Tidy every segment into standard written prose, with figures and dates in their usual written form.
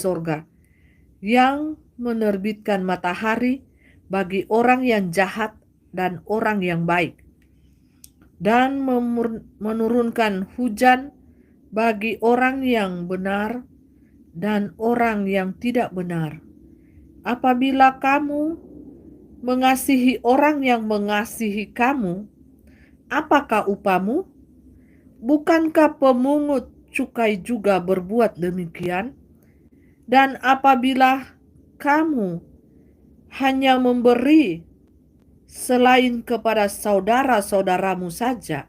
sorga, yang menerbitkan matahari bagi orang yang jahat dan orang yang baik, dan menurunkan hujan bagi orang yang benar dan orang yang tidak benar. Apabila kamu mengasihi orang yang mengasihi kamu, apakah upamu? Bukankah pemungut cukai juga berbuat demikian? Dan apabila kamu hanya memberi selain kepada saudara-saudaramu saja,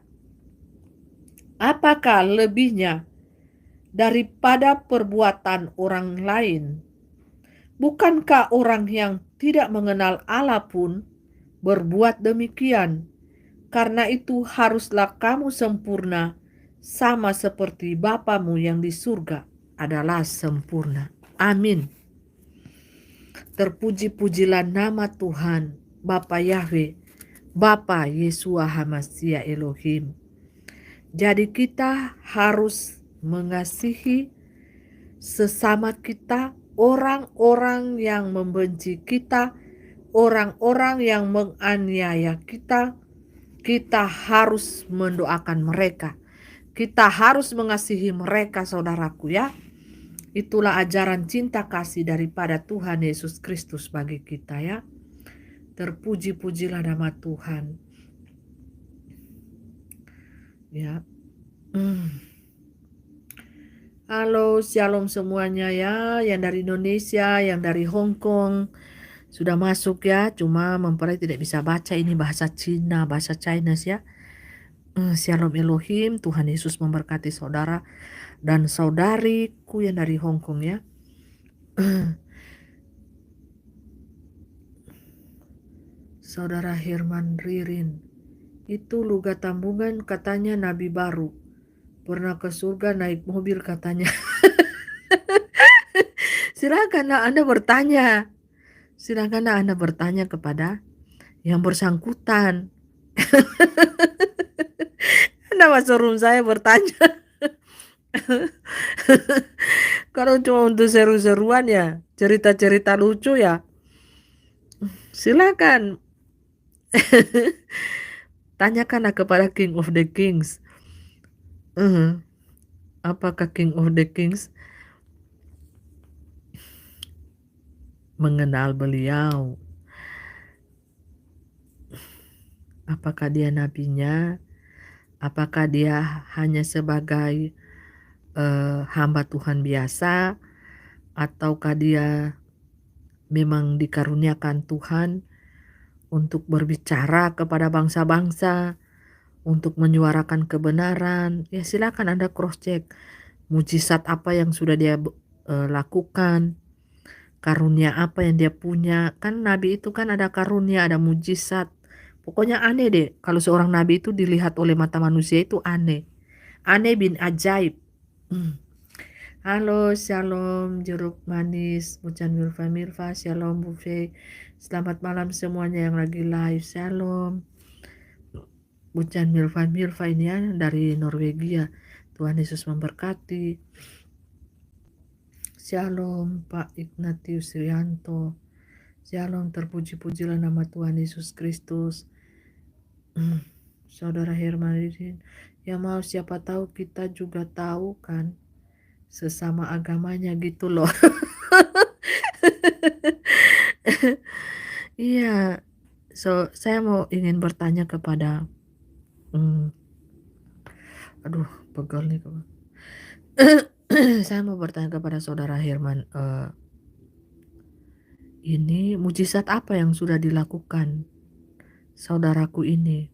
apakah lebihnya daripada perbuatan orang lain? Bukankah orang yang tidak mengenal Allah pun berbuat demikian? Karena itu haruslah kamu sempurna, sama seperti Bapamu yang di surga adalah sempurna. Amin. Terpuji-pujilah nama Tuhan, Bapa Yahweh, Bapa Yeshua HaMashiach Elohim. Jadi kita harus mengasihi sesama kita, orang-orang yang membenci kita, orang-orang yang menganiaya kita. Kita harus mendoakan mereka. Kita harus mengasihi mereka, saudaraku ya. Itulah ajaran cinta kasih daripada Tuhan Yesus Kristus bagi kita ya. Terpuji-pujilah nama Tuhan. Ya. Halo, shalom semuanya ya. Yang dari Indonesia, yang dari Hong Kong sudah masuk ya. Cuma mempelai tidak bisa baca ini bahasa Cina, bahasa Chinese ya. Shalom Elohim, Tuhan Yesus memberkati saudara dan saudariku yang dari Hong Kong ya. Saudara Herman Ririn, itu Luga Tambungan katanya nabi baru. Pernah ke surga naik mobil katanya. Silakan Anda bertanya. Silakan Anda bertanya kepada yang bersangkutan. Anda masuk room saya bertanya. Kalau cuma untuk seru-seruan ya, cerita-cerita lucu ya, silakan. Tanyakanlah kepada King of the Kings. Apakah King of the Kings mengenal beliau? Apakah dia nabinya? Apakah dia hanya sebagai hamba Tuhan biasa? Ataukah dia memang dikaruniakan Tuhan untuk berbicara kepada bangsa-bangsa, untuk menyuarakan kebenaran? Ya silakan Anda cross check. Mujizat apa yang sudah dia lakukan? Karunia apa yang dia punya? Kan nabi itu kan ada karunia, ada mujizat. Pokoknya aneh deh. Kalau seorang nabi itu dilihat oleh mata manusia itu aneh. Aneh bin ajaib. Halo, shalom jeruk manis, Bucan Milva, shalom buffet. Selamat malam semuanya yang lagi live, shalom. Bucan Milva ini ya dari Norwegia. Tuhan Yesus memberkati. Shalom Pak Ignatius Rianto. Shalom, terpuji-pujilah nama Tuhan Yesus Kristus. Saudara Hermanudin, ya mau siapa tahu kita juga tahu kan sesama agamanya gitu loh. Iya, saya mau ingin bertanya kepada aduh pegel nih kawan. Saya mau bertanya kepada saudara Herman, ini mujizat apa yang sudah dilakukan saudaraku ini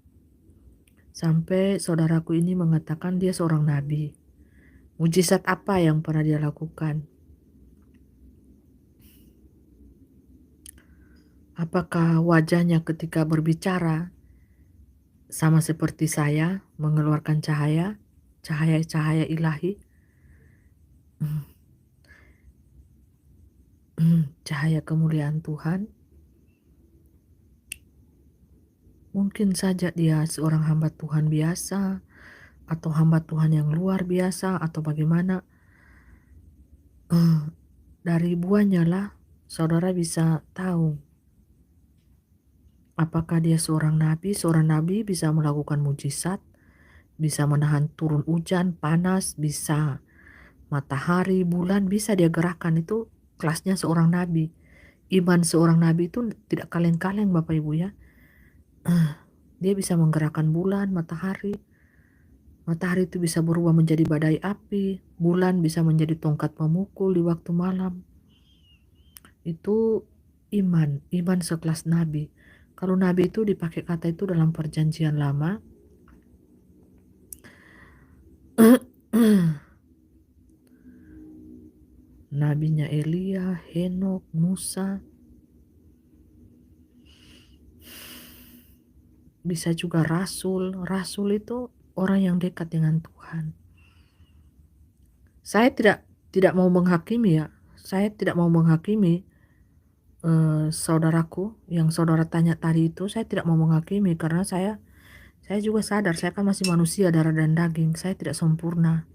sampai saudaraku ini mengatakan dia seorang nabi? Mujizat apa yang pernah dia lakukan? Apakah wajahnya ketika berbicara sama seperti saya, mengeluarkan cahaya ilahi? Cahaya kemuliaan Tuhan? Mungkin saja dia seorang hamba Tuhan biasa, atau hamba Tuhan yang luar biasa, atau bagaimana. Dari buahnya lah saudara bisa tahu apakah dia seorang nabi. Seorang nabi bisa melakukan mujizat, bisa menahan turun hujan, panas, bisa matahari, bulan, bisa dia gerakkan. Itu kelasnya seorang nabi. Iman seorang nabi itu tidak kaleng-kaleng Bapak Ibu ya. Dia bisa menggerakkan bulan, matahari. Matahari itu bisa berubah menjadi badai api, bulan bisa menjadi tongkat pemukul di waktu malam. Itu iman sekelas nabi. Kalau nabi itu dipakai kata itu dalam perjanjian lama. Nabinya Elia, Henok, Musa. Bisa juga rasul. Rasul itu orang yang dekat dengan Tuhan. Saya tidak mau menghakimi ya. Saya tidak mau menghakimi saudaraku yang saudara tanya tadi itu. Saya tidak mau menghakimi karena saya juga sadar saya kan masih manusia, darah dan daging. Saya tidak sempurna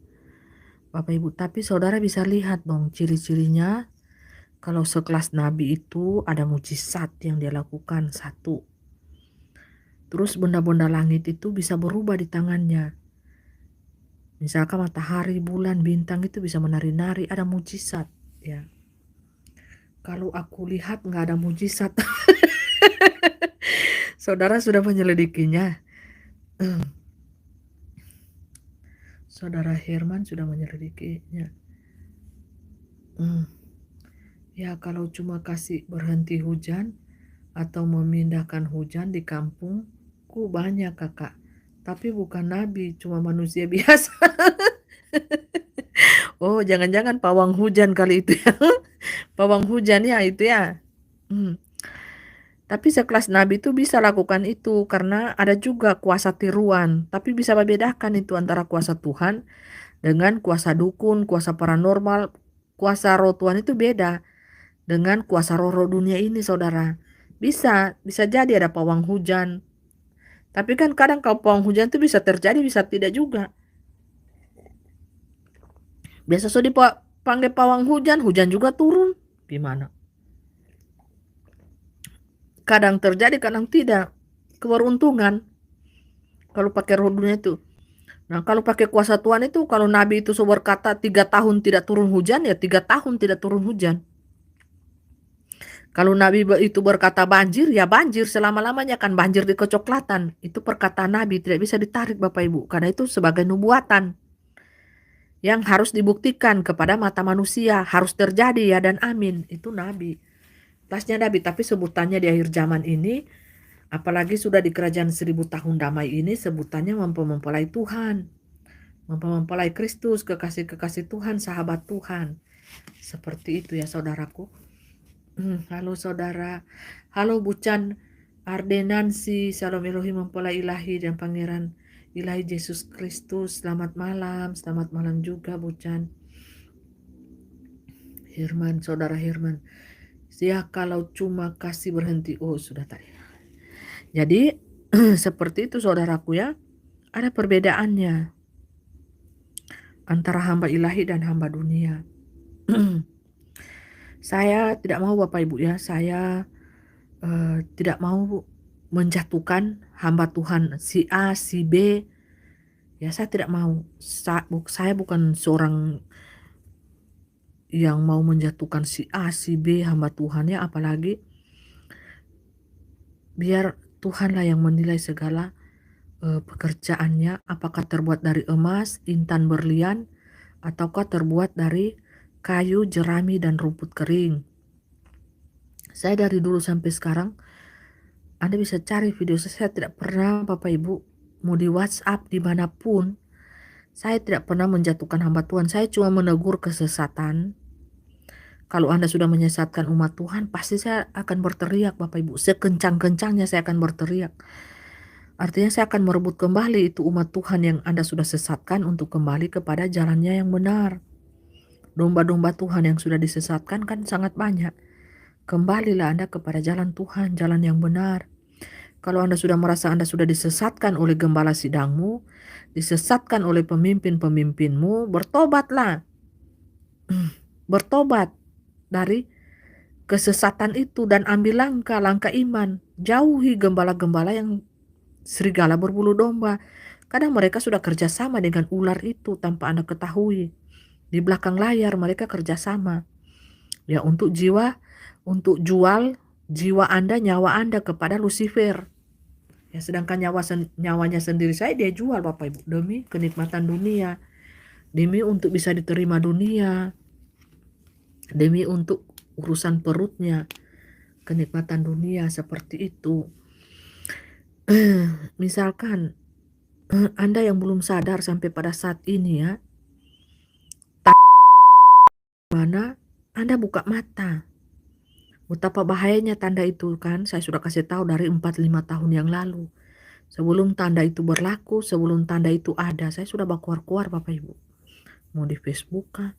Bapak Ibu, tapi saudara bisa lihat dong ciri-cirinya. Kalau sekelas nabi itu ada mujizat yang dia lakukan, satu. Terus benda-benda langit itu bisa berubah di tangannya. Misalkan matahari, bulan, bintang itu bisa menari-nari, ada mujizat ya. Kalau aku lihat nggak ada mujizat, saudara sudah menyelidikinya. Saudara Herman sudah menyelidikinya. Ya kalau cuma kasih berhenti hujan atau memindahkan hujan di kampungku banyak kakak. Tapi bukan nabi, cuma manusia biasa. Oh jangan-jangan pawang hujan kali itu ya. Pawang hujan ya itu ya. Tapi sekelas nabi itu bisa lakukan itu karena ada juga kuasa tiruan. Tapi bisa membedakan itu antara kuasa Tuhan dengan kuasa dukun, kuasa paranormal. Kuasa roh Tuhan itu beda dengan kuasa roh-roh dunia ini saudara. Bisa jadi ada pawang hujan. Tapi kan kadang kalau pawang hujan itu bisa terjadi, bisa tidak juga. Biasa so dipanggil pawang hujan, hujan juga turun. Gimana? Kadang terjadi, kadang tidak. Keberuntungan kalau pakai roh dunia itu. Nah kalau pakai kuasa Tuhan itu, kalau nabi itu so berkata 3 tahun tidak turun hujan, ya 3 tahun tidak turun hujan. Kalau nabi itu berkata banjir, ya banjir selama-lamanya, kan banjir di kecoklatan. Itu perkataan nabi, tidak bisa ditarik Bapak Ibu. Karena itu sebagai nubuatan yang harus dibuktikan kepada mata manusia. Harus terjadi ya dan amin. Itu nabi. Kelasnya nabi, tapi sebutannya di akhir zaman ini, apalagi sudah di kerajaan 1000 tahun damai ini, sebutannya mempelai Tuhan. Mempelai Kristus, kekasih-kekasih Tuhan, sahabat Tuhan. Seperti itu ya saudaraku. Halo saudara, halo Bucan Ardenansi, Salam Elohim mempelai ilahi dan pangeran ilahi Yesus Kristus. Selamat malam juga Bucan. Herman, saudara Herman. Ya kalau cuma kasih berhenti, oh sudah tadi. Jadi seperti itu saudaraku ya, ada perbedaannya antara hamba ilahi dan hamba dunia. Saya tidak mau Bapak Ibu ya, saya tidak mau menjatuhkan hamba Tuhan si A, si B. Ya saya tidak mau. Saya bukan seorang yang mau menjatuhkan si A, si B hamba Tuhan ya, apalagi biar Tuhanlah yang menilai segala pekerjaannya, apakah terbuat dari emas, intan berlian, ataukah terbuat dari kayu, jerami, dan rumput kering. Saya dari dulu sampai sekarang, Anda bisa cari video saya tidak pernah Bapak Ibu, mau di WhatsApp dimanapun, saya tidak pernah menjatuhkan hamba Tuhan. Saya cuma menegur kesesatan. Kalau Anda sudah menyesatkan umat Tuhan, pasti saya akan berteriak Bapak Ibu. Sekencang-kencangnya saya akan berteriak. Artinya saya akan merebut kembali itu umat Tuhan yang Anda sudah sesatkan untuk kembali kepada jalannya yang benar. Domba-domba Tuhan yang sudah disesatkan kan sangat banyak. Kembalilah Anda kepada jalan Tuhan, jalan yang benar. Kalau Anda sudah merasa Anda sudah disesatkan oleh gembala sidangmu, disesatkan oleh pemimpin-pemimpinmu, bertobatlah. Bertobat. dari kesesatan itu dan ambil langkah iman. Jauhi gembala-gembala yang serigala berbulu domba. Kadang mereka sudah kerjasama dengan ular itu tanpa Anda ketahui. Di belakang layar mereka kerjasama. Ya, untuk jual jiwa Anda, nyawa Anda kepada Lucifer. Ya, sedangkan nyawanya sendiri saya dia jual Bapak Ibu demi kenikmatan dunia, demi untuk bisa diterima dunia, demi untuk urusan perutnya, kenikmatan dunia seperti itu. Misalkan Anda yang belum sadar sampai pada saat ini ya, mana Anda buka mata. Betapa bahayanya tanda itu kan, saya sudah kasih tahu dari 4-5 tahun yang lalu. Sebelum tanda itu berlaku, sebelum tanda itu ada, saya sudah berkuar-kuar Bapak Ibu. Mau di Facebook kah,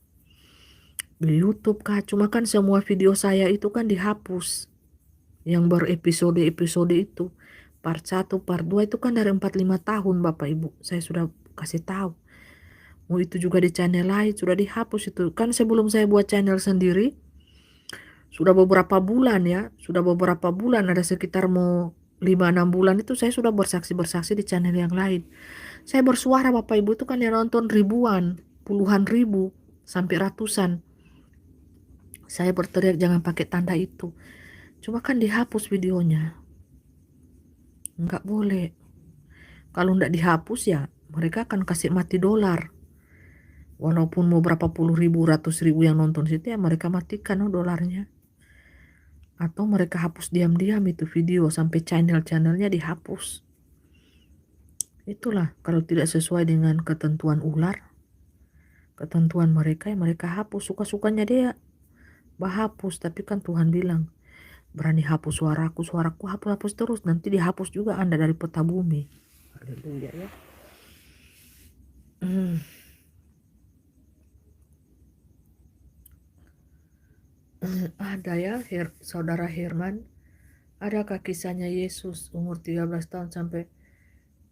di YouTube kah, cuma kan semua video saya itu kan dihapus. Yang berepisode-episode itu. Part 1, part 2 itu kan dari 4-5 tahun Bapak Ibu. Saya sudah kasih tahu. Mau itu juga di channel lain, sudah dihapus itu. Kan sebelum saya buat channel sendiri, sudah beberapa bulan ya, ada sekitar mau 5-6 bulan itu saya sudah bersaksi di channel yang lain. Saya bersuara Bapak Ibu itu kan yang nonton ribuan, puluhan ribu, sampai ratusan. Saya berteriak jangan pakai tanda itu. Cuma kan dihapus videonya. Nggak boleh. Kalau nggak dihapus ya mereka akan kasih mati dolar. Walaupun mau berapa puluh ribu, ratus ribu yang nonton situ ya mereka matikan dolarnya. Atau mereka hapus diam-diam itu video sampai channel-channelnya dihapus. Itulah kalau tidak sesuai dengan ketentuan ular, ketentuan mereka ya mereka hapus. Suka-sukanya dia bahapus, tapi kan Tuhan bilang berani hapus suaraku hapus terus, nanti dihapus juga Anda dari peta bumi. Haleluya ya. Ada ya Saudara Herman, adakah kisahnya Yesus umur 13 tahun sampai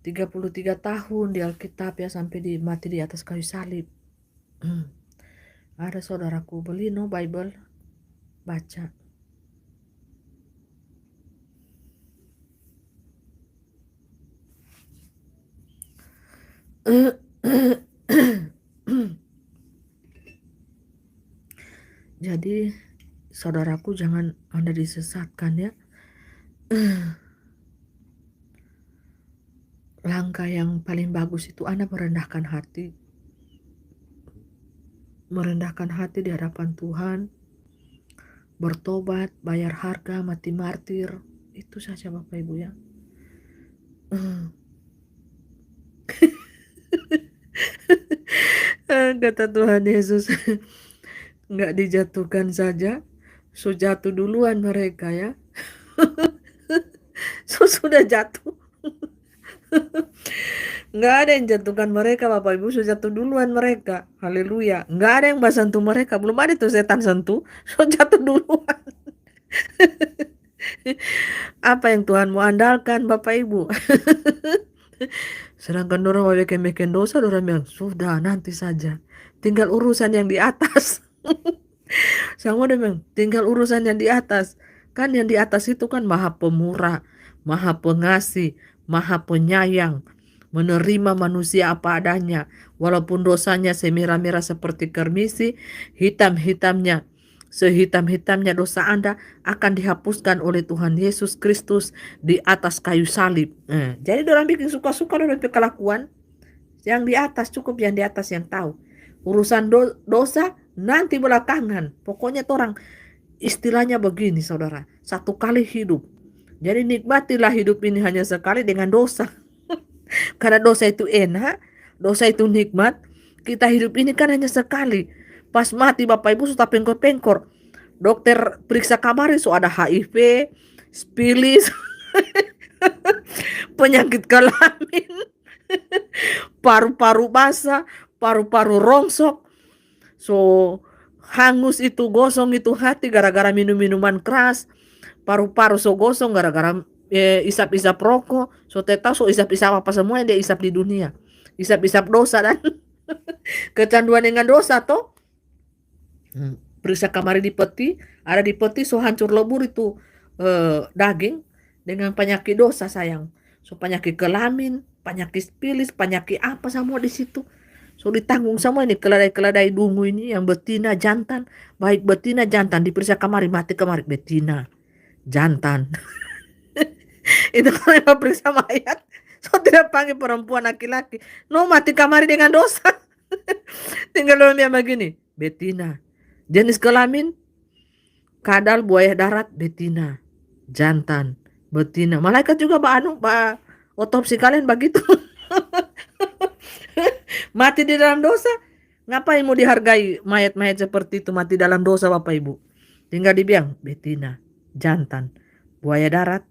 33 tahun di Alkitab ya, sampai mati di atas kayu salib? Ada saudaraku, beli no Bible, baca. Jadi saudaraku jangan Anda disesatkan ya. Langkah yang paling bagus itu Anda merendahkan hati di hadapan Tuhan, bertobat, bayar harga, mati martir. Itu saja Bapak Ibu ya. Kata Tuhan Yesus, nggak dijatuhkan saja, so jatuh duluan mereka ya. So sudah jatuh. Nggak ada yang jatuhkan mereka Bapak Ibu, sudah jatuh duluan mereka. Haleluya. Nggak ada yang sentuh mereka, belum ada tuh setan sentuh, so jatuh duluan. Apa yang Tuhan mau andalkan Bapak Ibu? Sedangkan orang mau bikin dosa, orang bilang sudah nanti saja, tinggal urusan yang di atas. Sama dia bilang tinggal urusan yang di atas. Kan yang di atas itu kan Maha Pemurah, Maha Pengasih, Maha Penyayang, menerima manusia apa adanya, walaupun dosanya semerah-merah seperti kermisi, hitam-hitamnya sehitam-hitamnya dosa Anda akan dihapuskan oleh Tuhan Yesus Kristus di atas kayu salib. Jadi orang bikin suka-suka dengan kelakuan yang di atas, cukup yang di atas yang tahu. Urusan dosa nanti belakangan. Pokoknya orang istilahnya begini saudara, satu kali hidup. Jadi nikmatilah hidup ini hanya sekali dengan dosa. Karena dosa itu enak, dosa itu nikmat. Kita hidup ini kan hanya sekali. Pas mati Bapak Ibu sudah pengkor-pengkor. Dokter periksa kamar so ada HIV, spilis, penyakit kelamin, paru-paru basah, paru-paru rongsok. So hangus itu, gosong itu hati gara-gara minum-minuman keras. Paru-paru so gosong gara-gara isap-isap rokok. So tetap so isap-isap apa semua yang dia isap di dunia. Isap-isap dosa dan kecanduan dengan dosa toh. Periksa kamari di peti, ada di peti so hancur lebur itu daging dengan penyakit dosa sayang. So penyakit kelamin, penyakit pilis, penyakit apa semua di situ. So ditanggung semua ini keledai-keledai dungu ini yang betina jantan, baik betina jantan diperiksa kamari mati kamari betina jantan. Itu kalau yang periksa mayat, so tidak panggil perempuan laki-laki. No mati kamari dengan dosa. Tinggal dia begini, betina. Jenis kelamin kadal, buaya darat, betina, jantan, betina. Malaikat juga otopsi kalian begitu. Mati di dalam dosa. Ngapain mau dihargai mayat-mayat seperti itu mati dalam dosa Bapak Ibu? Tinggal dibilang betina, jantan, buaya darat.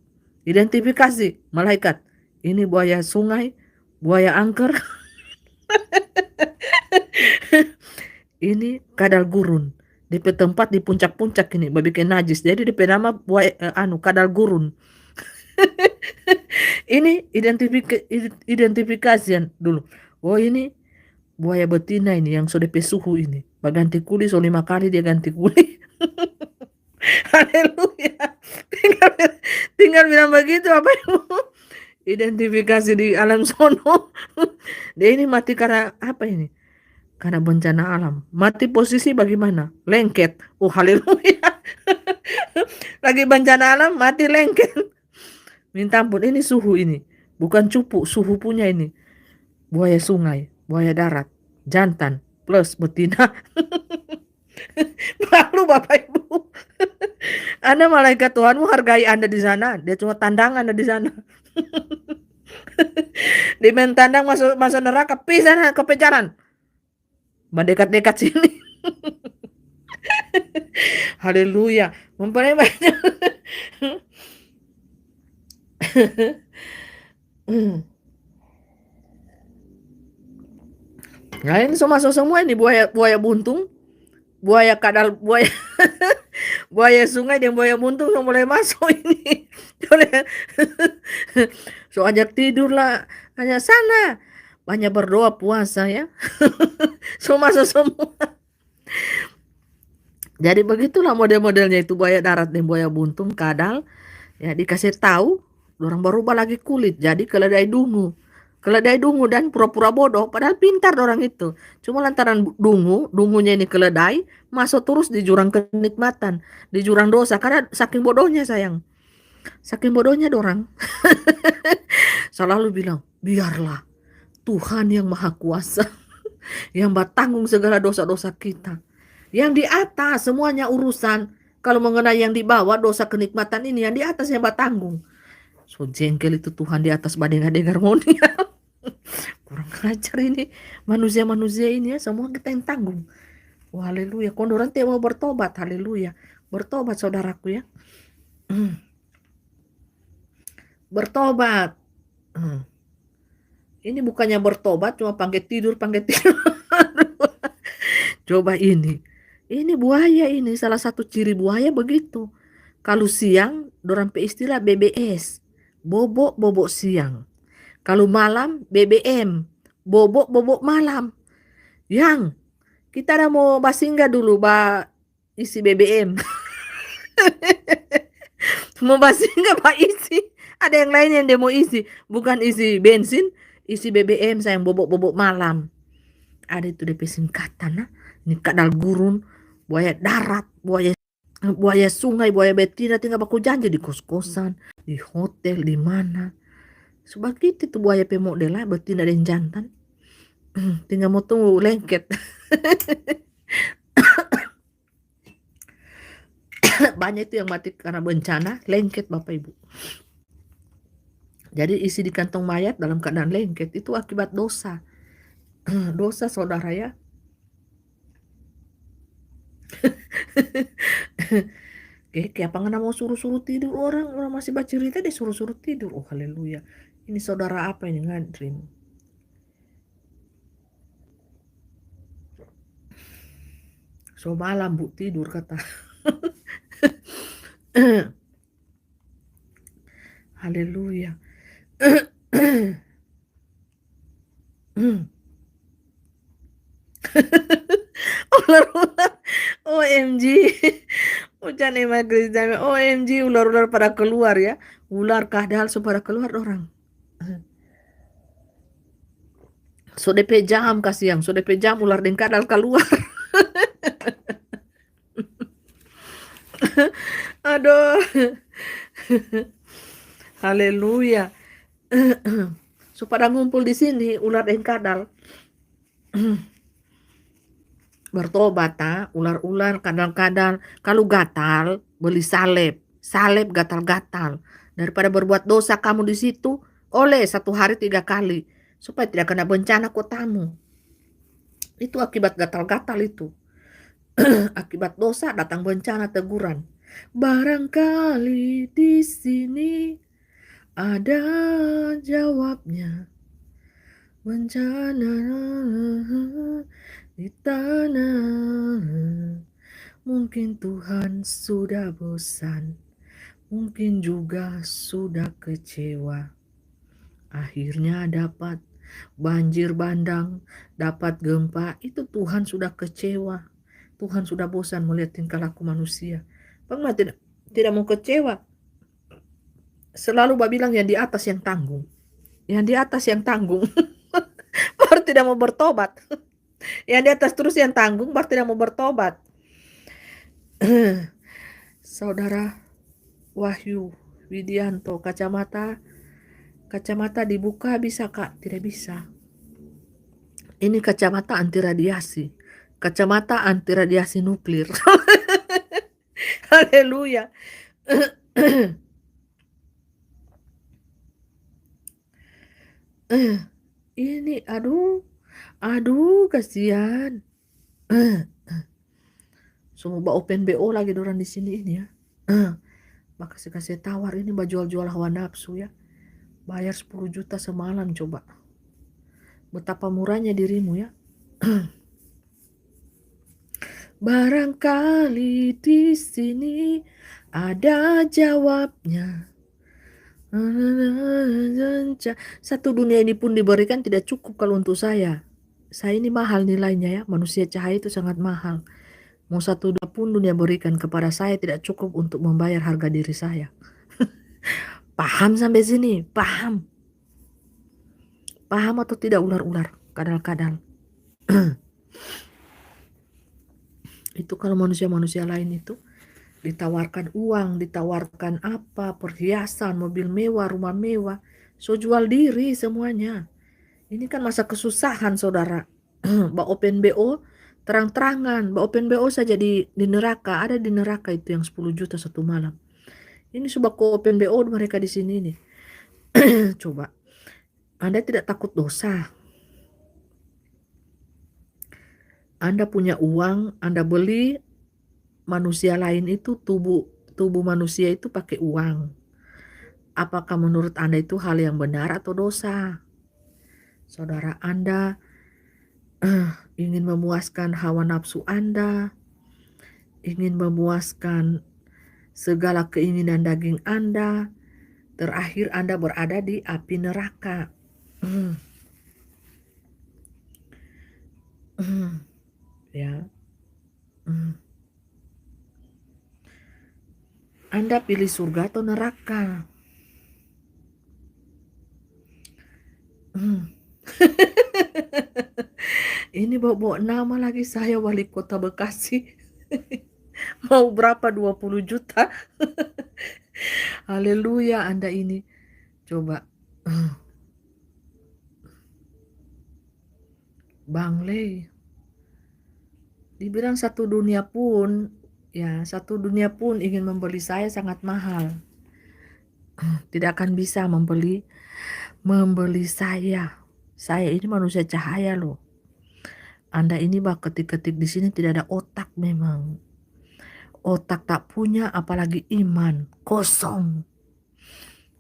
Identifikasi malaikat. Ini buaya sungai, buaya angker. Ini kadal gurun. Di tempat di puncak-puncak ini bikin najis. Jadi di nama buaya kadal gurun. Ini identifikasian dulu. Oh ini buaya betina ini yang sudah pesuhu ini. Ganti kulit so 5 kali dia ganti kulit. Haleluya. Tinggal bilang begitu apa Ibu? Identifikasi di alam sono. Dia ini mati karena apa ini? Karena bencana alam. Mati posisi bagaimana? Lengket. Oh haleluya. Lagi bencana alam mati lengket. Minta ampun ini suhu ini. Bukan cupu, suhu punya ini. Buaya sungai, buaya darat, jantan, plus betina. Malu Bapak Ibu. Anda malaikat Tuhanmu hargai Anda di sana. Dia cuma tandang Anda di sana. Di tandang masuk neraka, pisah kepencaran. Mendekat-dekat sini. Haleluya. Mempunyai banyak. Nah ini masuk semua ini buaya buntung, buaya kadal, buaya buaya sungai dan buaya buntung yang mulai masuk ini. So ajak tidur lah, hanya sana banyak berdoa puasa ya. So masuk semua. Jadi begitulah model-modelnya itu buaya darat dan buaya buntung kadal. Ya dikasih tahu, orang berubah lagi kulit jadi keledai dungu. Keledai dungu dan pura-pura bodoh, padahal pintar orang itu. Cuma lantaran dungunya ini keledai, masuk terus di jurang kenikmatan, di jurang dosa. Karena saking bodohnya sayang. Saking bodohnya dorang. Selalu bilang, biarlah Tuhan yang maha kuasa, yang bertanggung segala dosa-dosa kita. Yang di atas semuanya urusan. Kalau mengenai yang di bawah dosa kenikmatan ini, yang di atas yang bertanggung. So jengkel itu Tuhan di atas badai-badai harmonia. Kurang ajar ini manusia-manusia ini ya, semua kita yang tanggung. Wah, haleluya. Kondoran mau bertobat, haleluya. Bertobat saudaraku ya. Bertobat. Ini bukannya bertobat cuma panggil tidur. Coba ini. Ini buaya ini salah satu ciri buaya begitu. Kalau siang dorang pe istilah BBS. Bobok siang. Kalau malam BBM, bobok malam. Yang kita ada mau basingga dulu isi BBM. Mau basingga isi. Ada yang lain yang dia mau isi, bukan isi bensin, isi BBM sayang bobok malam. Ada itu DP singkatan, ini kadal gurun, buaya darat, buaya sungai, buaya betina tinggal baku janji di kos-kosan, di hotel, di mana. Sebegitu tuh buaya pemodel lah, betina dan jantan. Tinggal mau tunggu lengket. Banyak itu yang mati karena bencana, lengket Bapak Ibu. Jadi isi di kantong mayat dalam keadaan lengket itu akibat dosa. Dosa saudara ya. Kayak apa nggak mau suruh-suruh tidur orang masih baca cerita dia suruh-suruh tidur. Oh haleluya. Ini saudara apa ini ngadrin? So malam Bu tidur kata. Haleluya. Ular OMG. Hujan maghrib jam. OMG, ular-ular pada keluar ya. Ular kadal pada keluar orang. So DP jam kasihan, so DP jam ular den kadal keluar. Aduh. Haleluya. So pada ngumpul di sini ular den kadal. Bertobat ular-ular kadal-kadal. Kalau gatal beli salep, salep gatal-gatal. Daripada berbuat dosa kamu di situ, oleh 1 hari 3 kali supaya tidak kena bencana kotamu. Itu akibat gatal-gatal itu. Akibat dosa datang bencana teguran. Barangkali di sini ada jawabnya. Bencana di tanah. Mungkin Tuhan sudah bosan. Mungkin juga sudah kecewa. Akhirnya dapat banjir bandang, dapat gempa. Itu Tuhan sudah kecewa. Tuhan sudah bosan melihat tingkah laku manusia. Bagaimana tidak mau kecewa? Selalu bilang yang di atas yang tanggung. Yang di atas yang tanggung. Baru tidak mau bertobat. Yang di atas terus yang tanggung baru tidak mau bertobat. Saudara Wahyu Widianto, kacamata dibuka bisa Kak? Tidak bisa. Ini kacamata anti radiasi. Kacamata anti radiasi nuklir. Haleluya. Ini aduh kasihan. Semua open BO lagi dorang di sini ini ya. Kasih tawar ini jual hawa nafsu ya. Bayar 10 juta semalam coba. Betapa murahnya dirimu ya. Barangkali di sini ada jawabnya. Satu dunia ini pun diberikan tidak cukup kalau untuk saya. Saya ini mahal nilainya ya. Manusia cahaya itu sangat mahal. Mau 1 pun dunia berikan kepada saya tidak cukup untuk membayar harga diri saya. Paham sampai sini? Paham? Paham atau tidak ular-ular? Kadal-kadal. Itu kalau manusia-manusia lain itu ditawarkan uang, ditawarkan apa, perhiasan, mobil mewah, rumah mewah. So jual diri semuanya. Ini kan masa kesusahan saudara. Mbak Open BO terang-terangan. Mbak Open BO saja di neraka. Ada di neraka itu yang 10 juta 1 malam. Ini coba ke Open BO mereka di sini nih. Coba. Anda tidak takut dosa. Anda punya uang, Anda beli manusia lain itu tubuh manusia itu pakai uang. Apakah menurut Anda itu hal yang benar atau dosa? Saudara Anda ingin memuaskan hawa nafsu Anda, ingin memuaskan segala keinginan daging Anda, terakhir Anda berada di api neraka. Ya. Anda pilih surga atau neraka? Ini bawa nama lagi saya wali kota Bekasi. Mau berapa 20 juta? Haleluya Anda ini. Coba. Bang Lei. Dibilang satu dunia pun ingin membeli saya sangat mahal. Tidak akan bisa membeli saya. Saya ini manusia cahaya loh. Anda ini ketik-ketik di sini tidak ada otak memang. Otak tak punya apalagi iman, kosong.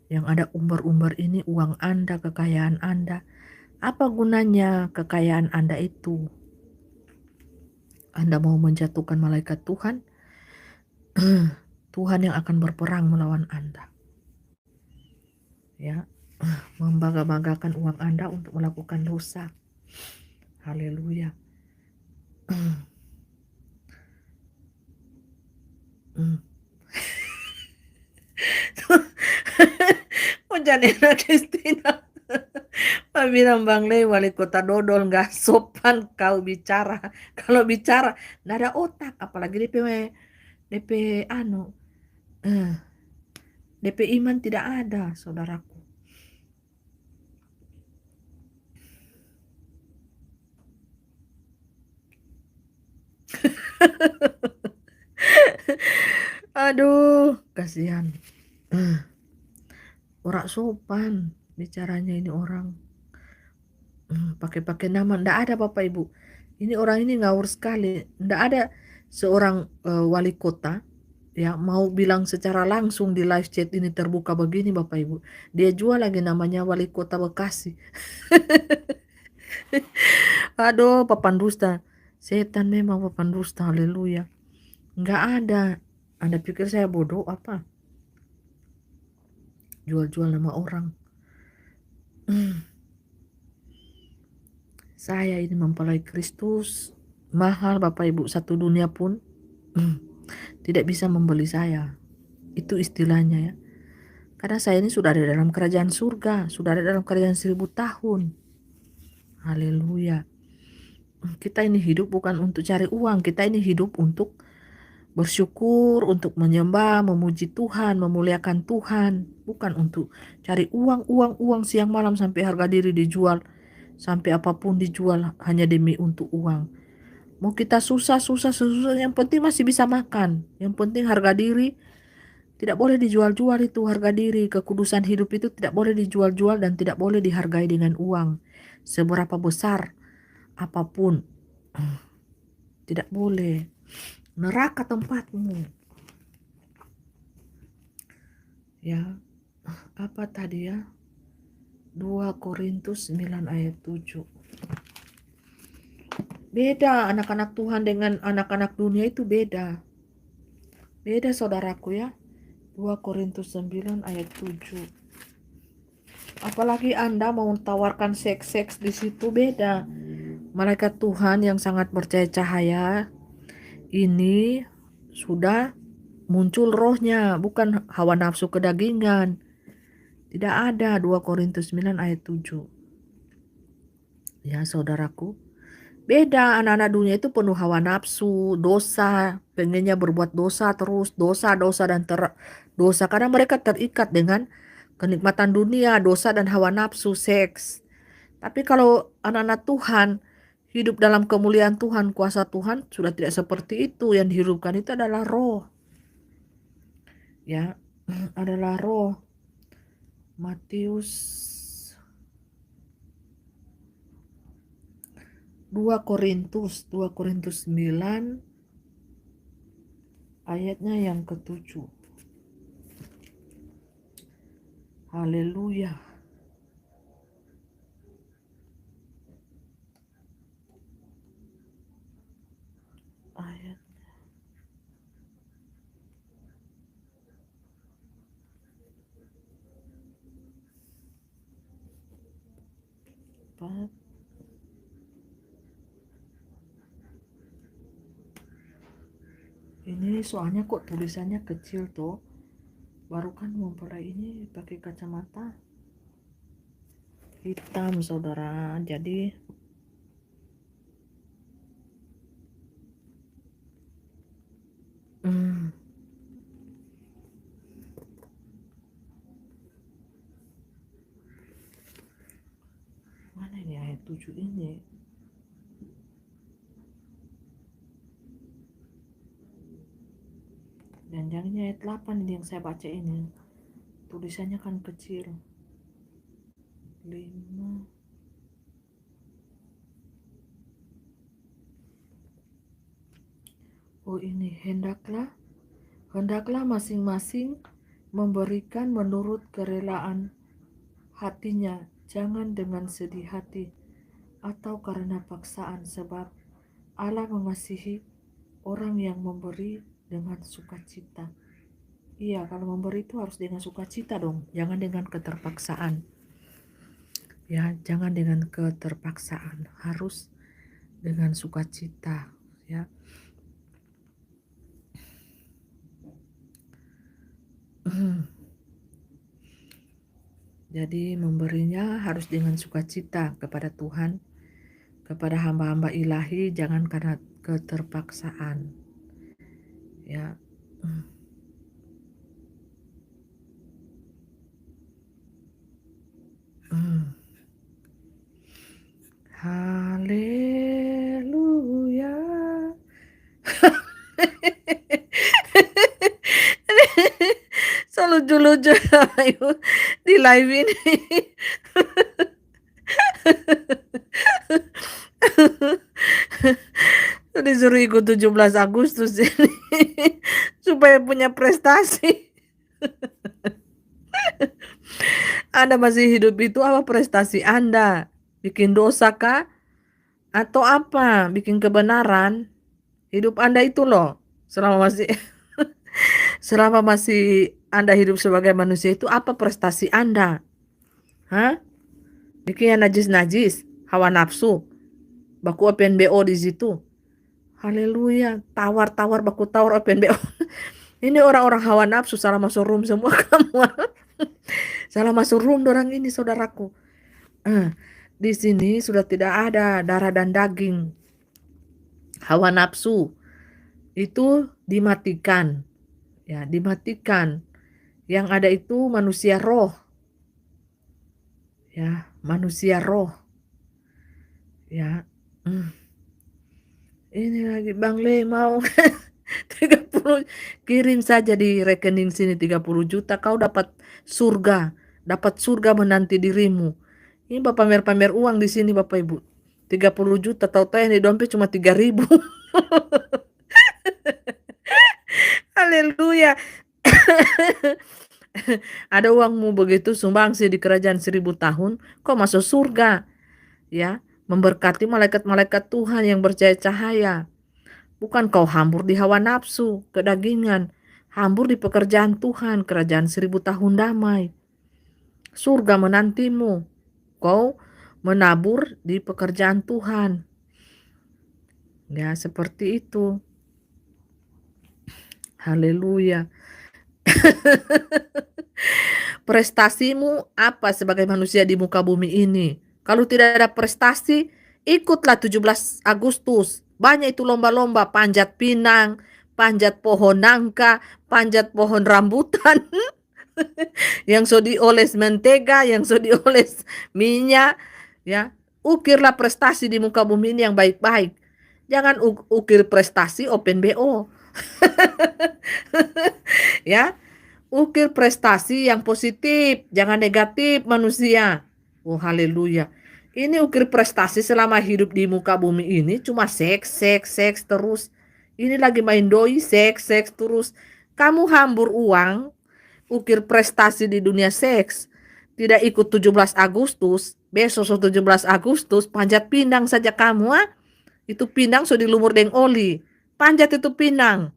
Yang ada umbar-umbar ini uang Anda, kekayaan Anda. Apa gunanya kekayaan Anda itu? Anda mau menjatuhkan malaikat Tuhan? Tuhan yang akan berperang melawan Anda. Ya, membangga-banggakan uang Anda untuk melakukan dosa. Haleluya. Oh, Janina Christina. Pak bilang Bang Lei wali kota dodol nggak sopan kau bicara. Kalau bicara nggak ada otak, apalagi DP anu, eh, DP iman tidak ada, saudaraku. Aduh, kasihan. Eh, Ora sopan bicaranya ini orang. Pakai-pakai nama ndak ada Bapak Ibu. Ini orang ini ngawur sekali. Ndak ada seorang wali kota ya mau bilang secara langsung di live chat ini terbuka begini Bapak Ibu. Dia jual lagi namanya wali kota Bekasi. Aduh, papan dusta. Setan memang papan dusta. Haleluya. Nggak ada. Anda pikir saya bodoh apa? Jual-jual nama orang. Saya ini mempelai Kristus. Mahal Bapak Ibu, satu dunia pun tidak bisa membeli saya. Itu istilahnya ya. Karena saya ini sudah ada dalam kerajaan surga, sudah ada dalam kerajaan 1000 tahun. Haleluya. Kita ini hidup bukan untuk cari uang, kita ini hidup untuk bersyukur, untuk menyembah, memuji Tuhan, memuliakan Tuhan. Bukan untuk cari uang, uang, uang siang malam sampai harga diri dijual, sampai apapun dijual hanya demi untuk uang. Mau kita susah, susah, susah, yang penting masih bisa makan. Yang penting harga diri tidak boleh dijual-jual itu harga diri. Kekudusan hidup itu tidak boleh dijual-jual dan tidak boleh dihargai dengan uang. Seberapa besar apapun. Tidak boleh. Neraka tempatmu. Ya, apa tadi ya? 2 Korintus 9 ayat 7. Beda anak-anak Tuhan dengan anak-anak dunia itu beda. Beda saudaraku ya. 2 Korintus 9 ayat 7. Apalagi Anda mau tawarkan seks-seks di situ beda. Malaikat Tuhan yang sangat percaya cahaya ini sudah muncul rohnya, bukan hawa nafsu kedagingan. Tidak ada 2 Korintus 9 ayat 7. Ya saudaraku, beda anak-anak dunia itu penuh hawa nafsu, dosa, pengennya berbuat dosa terus, dosa, dosa dan dosa karena mereka terikat dengan kenikmatan dunia, dosa dan hawa nafsu, seks. Tapi kalau anak-anak Tuhan hidup dalam kemuliaan Tuhan, kuasa Tuhan sudah tidak seperti itu. Yang dihidupkan itu adalah roh. Ya, adalah roh. Matius 2 Korintus 9 ayatnya yang ke-7. Haleluya. Ayat 4. Ini soalnya kok tulisannya kecil tuh. Baru kan mempelai ini pakai kacamata hitam saudara. Jadi mana ini ayat 7 ini? Dan jangan ayat 8 ini yang saya baca ini. Tulisannya kan kecil. 5. Oh ini, hendaklah masing-masing memberikan menurut kerelaan hatinya, jangan dengan sedih hati atau karena paksaan, sebab Allah mengasihi orang yang memberi dengan sukacita. Iya, kalau memberi itu harus dengan sukacita dong, jangan dengan keterpaksaan. Ya, jangan dengan keterpaksaan, harus dengan sukacita, ya. Jadi memberinya harus dengan sukacita kepada Tuhan, kepada hamba-hamba ilahi, jangan karena keterpaksaan. Ya. Haleluya. So lucu-lucu Ayu di live ini. Disuruh ikut 17 Agustus ini supaya punya prestasi. Anda masih hidup itu apa prestasi Anda? Bikin dosa kah? Atau apa? Bikin kebenaran? Hidup Anda itu loh. Selama masih selama masih Anda hidup sebagai manusia itu apa prestasi Anda? Hah? Bikin yang najis-najis, hawa nafsu, baku open BO di situ. Haleluya, tawar-tawar baku tawar open BO. Ini orang-orang hawa nafsu salah masuk room semua kamu. Salah masuk room orang ini saudaraku. Di sini sudah tidak ada darah dan daging. Hawa nafsu itu dimatikan. Ya, dimatikan. Yang ada itu manusia roh. Ya, manusia roh. Ya. Ini lagi Bang Le mau 30, kirim saja di rekening sini 30 juta, kau dapat surga menanti dirimu. Ini Bapak pamer-pamer uang di sini Bapak Ibu. 30 juta, tahu-tahu yang di dompet cuma 3.000. Haleluya. Ada uangmu begitu sumbangsi di kerajaan 1000 tahun, kau masuk surga. Ya, memberkati malaikat-malaikat Tuhan yang bercahaya. Bukan kau hambur di hawa nafsu, kedagingan. Hambur di pekerjaan Tuhan, kerajaan 1000 tahun damai. Surga menantimu. Kau menabur di pekerjaan Tuhan. Ya, seperti itu. Haleluya. Prestasimu apa sebagai manusia di muka bumi ini? Kalau tidak ada prestasi, ikutlah 17 Agustus. Banyak itu lomba-lomba, panjat pinang, panjat pohon nangka, panjat pohon rambutan. Yang so dioles mentega, yang so dioles minyak, ya. Ukirlah prestasi di muka bumi ini yang baik-baik. Jangan ukir prestasi open BO. Ya, ukir prestasi yang positif, jangan negatif manusia. Oh haleluya. Ini ukir prestasi selama hidup di muka bumi ini cuma seks, seks, seks terus. Ini lagi main doi, seks, seks terus. Kamu hambur uang, ukir prestasi di dunia seks. Tidak ikut 17 Agustus, besok 17 Agustus, panjat pinang saja kamu. Itu pinang sudah dilumur dengan oli. Panjat itu pinang.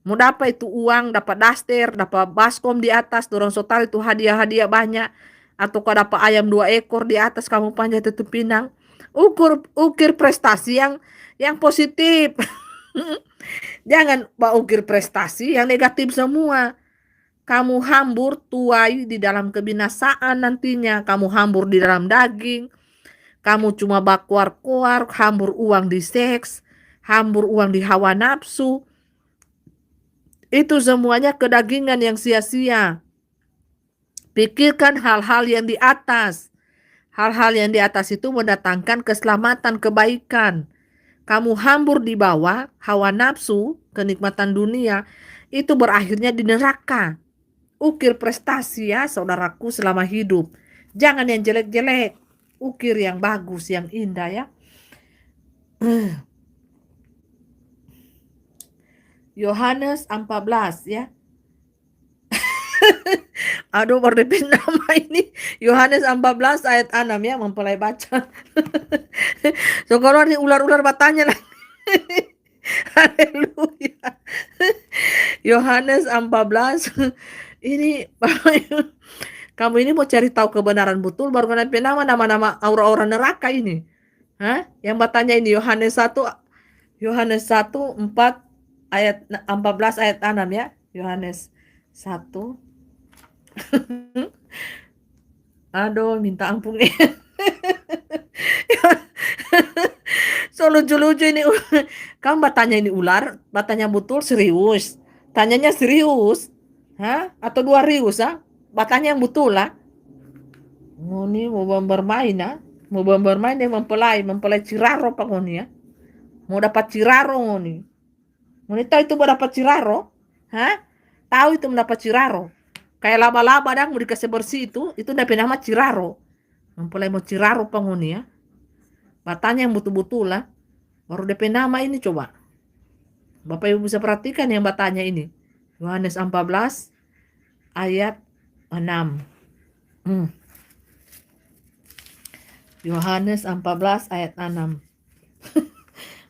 Mau dapat itu uang, dapat daster, dapat baskom di atas, dorong sotar itu hadiah-hadiah banyak. Atau kau dapat ayam 2 ekor di atas, kamu panjat itu pinang. Ukir prestasi yang positif. Jangan ukir prestasi yang negatif semua. Kamu hambur tuai di dalam kebinasaan nantinya. Kamu hambur di dalam daging. Kamu cuma bakuar-kuar, hambur uang di seks, hambur uang di hawa nafsu. Itu semuanya kedagingan yang sia-sia. Pikirkan hal-hal yang di atas. Hal-hal yang di atas itu mendatangkan keselamatan, kebaikan. Kamu hambur di bawah, hawa nafsu, kenikmatan dunia, itu berakhirnya di neraka. Ukir prestasi ya saudaraku selama hidup. Jangan yang jelek-jelek. Ukir yang bagus, yang indah ya. Yohanes 14 ya. Aduh berdepin nama ini. Yohanes 14 ayat 6 ya, mempelai baca. So kalau ini ular-ular batanya lah. Haleluya. Yohanes 14 ini kamu ini mau cari tahu kebenaran betul baru kenapa nama-nama aura-aura neraka ini. Yang bertanya ini Yohanes 1 4 ayat 14 ayat 6 ya. Yohanes 1 Aduh, minta ampun. So lucu-lucu ini. Kamu bertanya ini ular, bertanya betul serius. Tanyanya serius. Hah? Atau dua rius, ah? Bertanya yang betul lah. Oh, ini mau bermain, ah? Mau bermain dia mempelai Ciraro pak ini ya. Mau dapat Ciraro nih. Mau tahu itu mau dapat Ciraro? Hah? Tahu itu mendapat Ciraro? Kayak laba-laba dah mau dikasih bersih itu udah nama Ciraro. Mempelai mau Ciraro pak ini ya. Bertanya yang betul-betul lah. Baru DP nama ini coba. Bapak Ibu bisa perhatikan yang bertanya ini. Yohanes 14 ayat 6. Yohanes 14 ayat 6.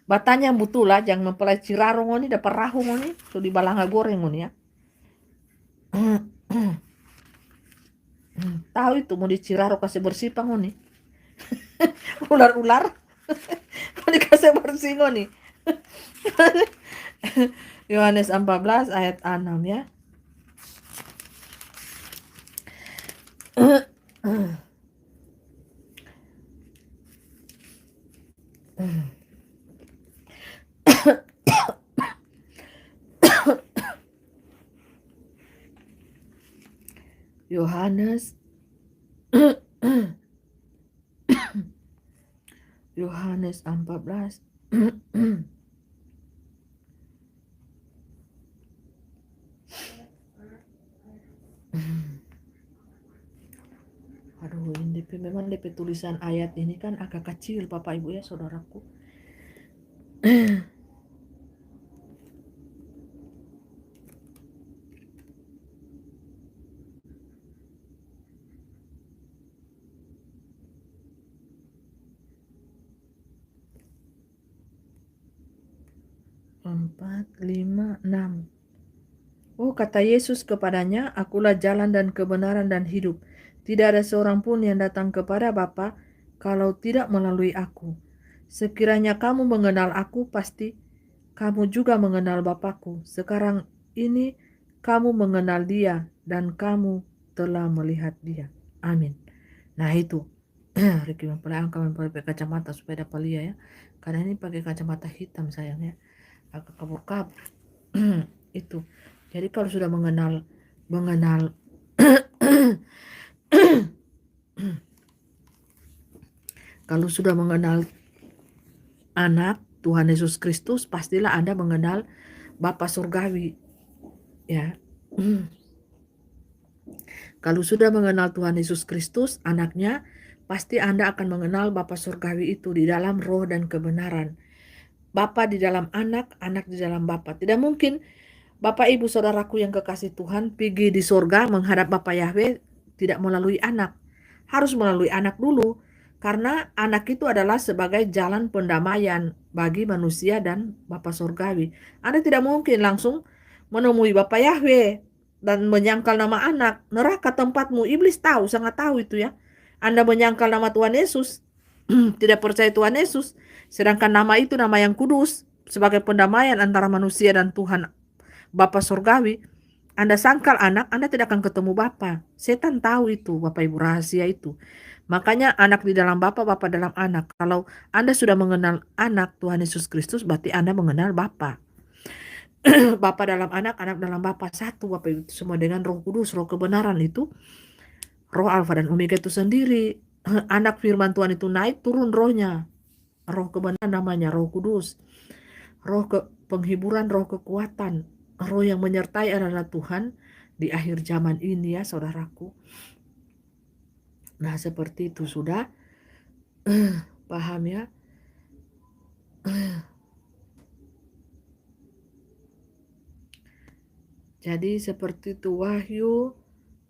Batanya yang betul lah, jangan mempelai Ciraro ngoni dapat rahu ngoni, so di balanga goreng ngoni ya. Tahu itu mau di Ciraro kasih bersih pang ngoni. Ular-ular mau dikasih bersih ngoni. Yohanes 14 ayat 6 ya. Yohanes Yohanes 14 Aduh, ini memang DP tulisan ayat ini kan agak kecil Bapak Ibu ya saudaraku. Empat, lima, enam. Oh, kata Yesus kepadanya, akulah jalan dan kebenaran dan hidup. Tidak ada seorang pun yang datang kepada Bapa kalau tidak melalui aku. Sekiranya kamu mengenal aku, pasti kamu juga mengenal Bapakku. Sekarang ini kamu mengenal dia dan kamu telah melihat dia. Amin. Nah itu. Ricky mempelai pakai kacamata supaya dapat lihat ya. Karena ini pakai kacamata hitam sayangnya. Agak kabur-kabur. Itu. Jadi kalau sudah mengenal kalau sudah mengenal anak Tuhan Yesus Kristus, pastilah Anda mengenal Bapa Surgawi. Ya. Kalau sudah mengenal Tuhan Yesus Kristus, anaknya, pasti Anda akan mengenal Bapa Surgawi itu di dalam roh dan kebenaran. Bapa di dalam anak, anak di dalam Bapa. Tidak mungkin Bapak Ibu Saudaraku yang kekasih Tuhan pergi di surga menghadap Bapa Yahweh tidak melalui anak. Harus melalui anak dulu. Karena anak itu adalah sebagai jalan pendamaian bagi manusia dan Bapa Surgawi. Anda tidak mungkin langsung menemui Bapa Yahweh dan menyangkal nama anak. Neraka tempatmu. Iblis tahu, sangat tahu itu ya. Anda menyangkal nama Tuhan Yesus. Tidak percaya Tuhan Yesus. Sedangkan nama itu nama yang kudus. Sebagai pendamaian antara manusia dan Tuhan Bapa Surgawi. Anda sangkal anak, Anda tidak akan ketemu Bapa. Setan tahu itu, Bapak Ibu, rahasia itu. Makanya anak di dalam Bapa, Bapa dalam anak. Kalau Anda sudah mengenal anak Tuhan Yesus Kristus, berarti Anda mengenal Bapa. Bapa dalam anak dalam Bapa. Satu, Bapak Ibu, semua dengan Roh Kudus, Roh kebenaran itu. Roh Alfa dan Omega itu sendiri. Anak firman Tuhan itu naik, turun rohnya. Roh kebenaran namanya, Roh Kudus. Roh penghiburan, roh kekuatan. Roh yang menyertai adalah Tuhan di akhir zaman ini ya saudaraku. Nah seperti itu sudah paham ya. Jadi seperti itu Wahyu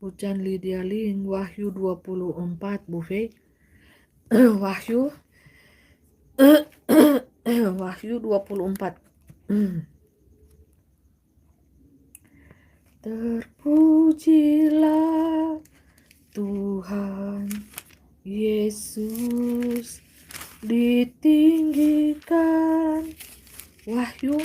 Pujan Lydia Ling Wahyu 24 Buffet Wahyu Wahyu 24 Terpujilah Tuhan Yesus ditinggikan. Wahyu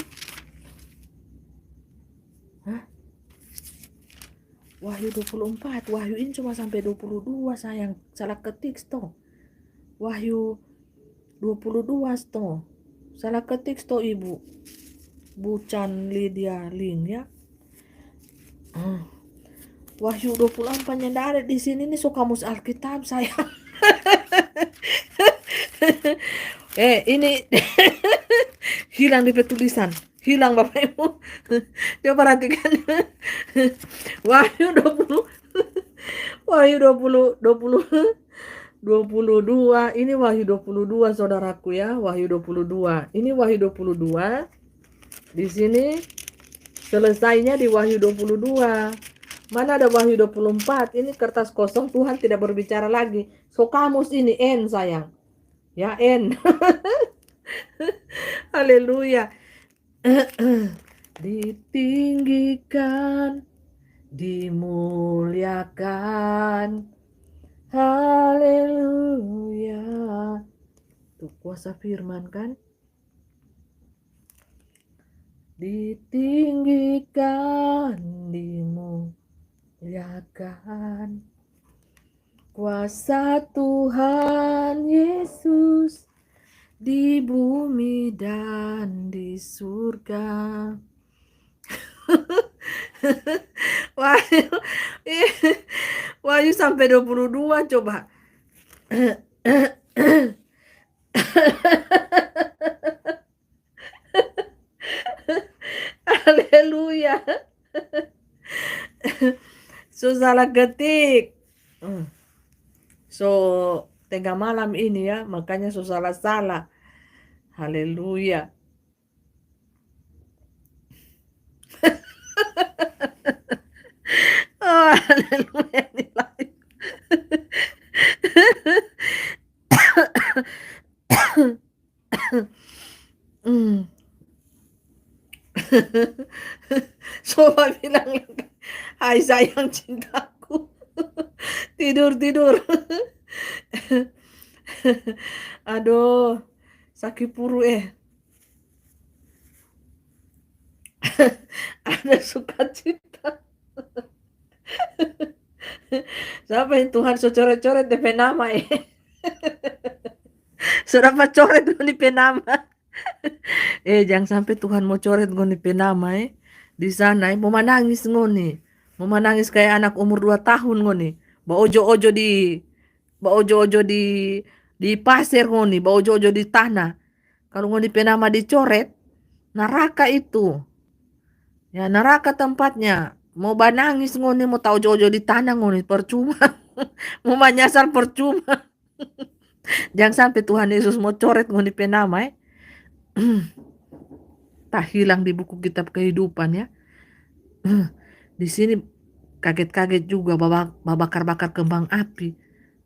Wahyu 24. Wahyu ini cuma sampai 22 sayang. Salah ketik toh. Wahyu 22 toh. Salah ketik toh Ibu. Bucan Lydia Lin ya. Wahyu 24 yang ada di sini nih, so kamus Alkitab sayang. Ini hilang di tulisan. Hilang Bapak Ibu. Coba perhatikan. Wahyu 20. Wahyu 20 22. Ini Wahyu 22 saudaraku ya. Wahyu 22. Ini Wahyu 22. Di sini selesainya di Wahyu 22. Mana ada Wahyu 24? Ini kertas kosong, Tuhan tidak berbicara lagi. So kamus ini N sayang. Ya N. Haleluya. Ditinggikan, dimuliakan. Haleluya. Tuh kuasa firman kan? Ditinggikan, dimuliakan. Kuasa Tuhan Yesus di bumi dan di surga. Wahyu sampai 22 coba. Haleluya. So salah ketik. So tengah malam ini ya, makanya so salah-salah. Haleluya. Oh, haleluya nilai. Coba bilang, hai sayang cintaku. Tidur. Aduh, sakit puru ada sukacita. Siapa yang Tuhan so coret-coret DP nama Sudah coret DP nama. Jangan sampai Tuhan mau coret DP nama di sana mau menangis ngoni. Mau menangis kayak anak umur 2 tahun ngoni. Ba ojo-ojo di pasir ngoni, ba ojo-ojo di tanah. Kalau ngoni DP nama dicoret, neraka itu. Ya neraka tempatnya. Mau banangis ngoni, mau tahu ojo-ojo di tanah ngoni, percuma. Mau menyasar percuma. Jangan sampai Tuhan Yesus mau coret ngoni DP nama tak hilang di buku kitab kehidupan ya. Di sini kaget-kaget juga bakar-bakar kembang api.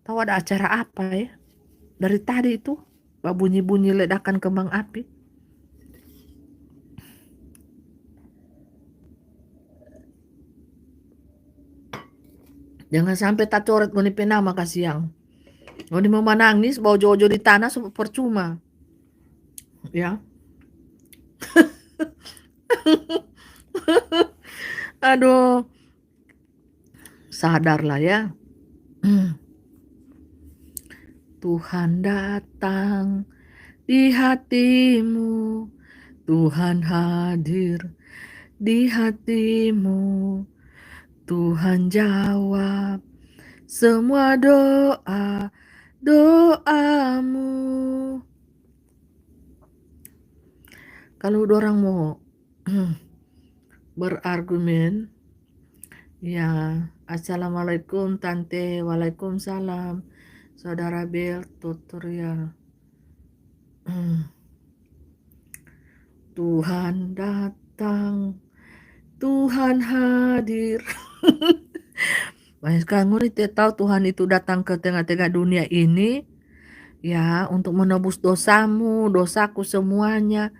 Tahu ada acara apa ya? Dari tadi itu bunyi-bunyi ledakan kembang api. Jangan sampai tak coret ngoni penama kasiang. Ngoni mau menangis, bawa jojo di tanah percuma. Ya. Aduh. Sadarlah ya. Tuhan datang di hatimu. Tuhan hadir di hatimu. Tuhan jawab semua doamu. Kalau orang mau berargumen, ya, assalamualaikum tante, waalaikumsalam, saudara Bel tutorial. Tuhan datang, Tuhan hadir. Banyak sekali tahu Tuhan itu datang ke tengah-tengah dunia ini ya untuk menebus dosamu, dosaku semuanya,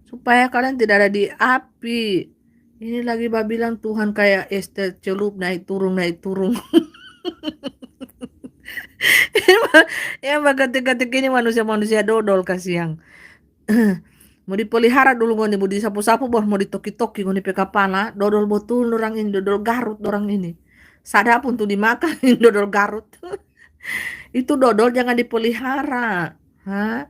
supaya kalian tidak ada di api. Ini lagi bilang Tuhan kayak Esther celup naik turun. Ya ketik-ketik ini manusia-manusia dodol kasihan. Mau dipelihara dulu ngoni, mau disapu-sapu, mau ditoki-toki ngoni pe kepala, dodol betul orang ini, dodol Garut orang ini. sadap untuk dimakan dodol Garut. Itu dodol jangan dipelihara. Hah?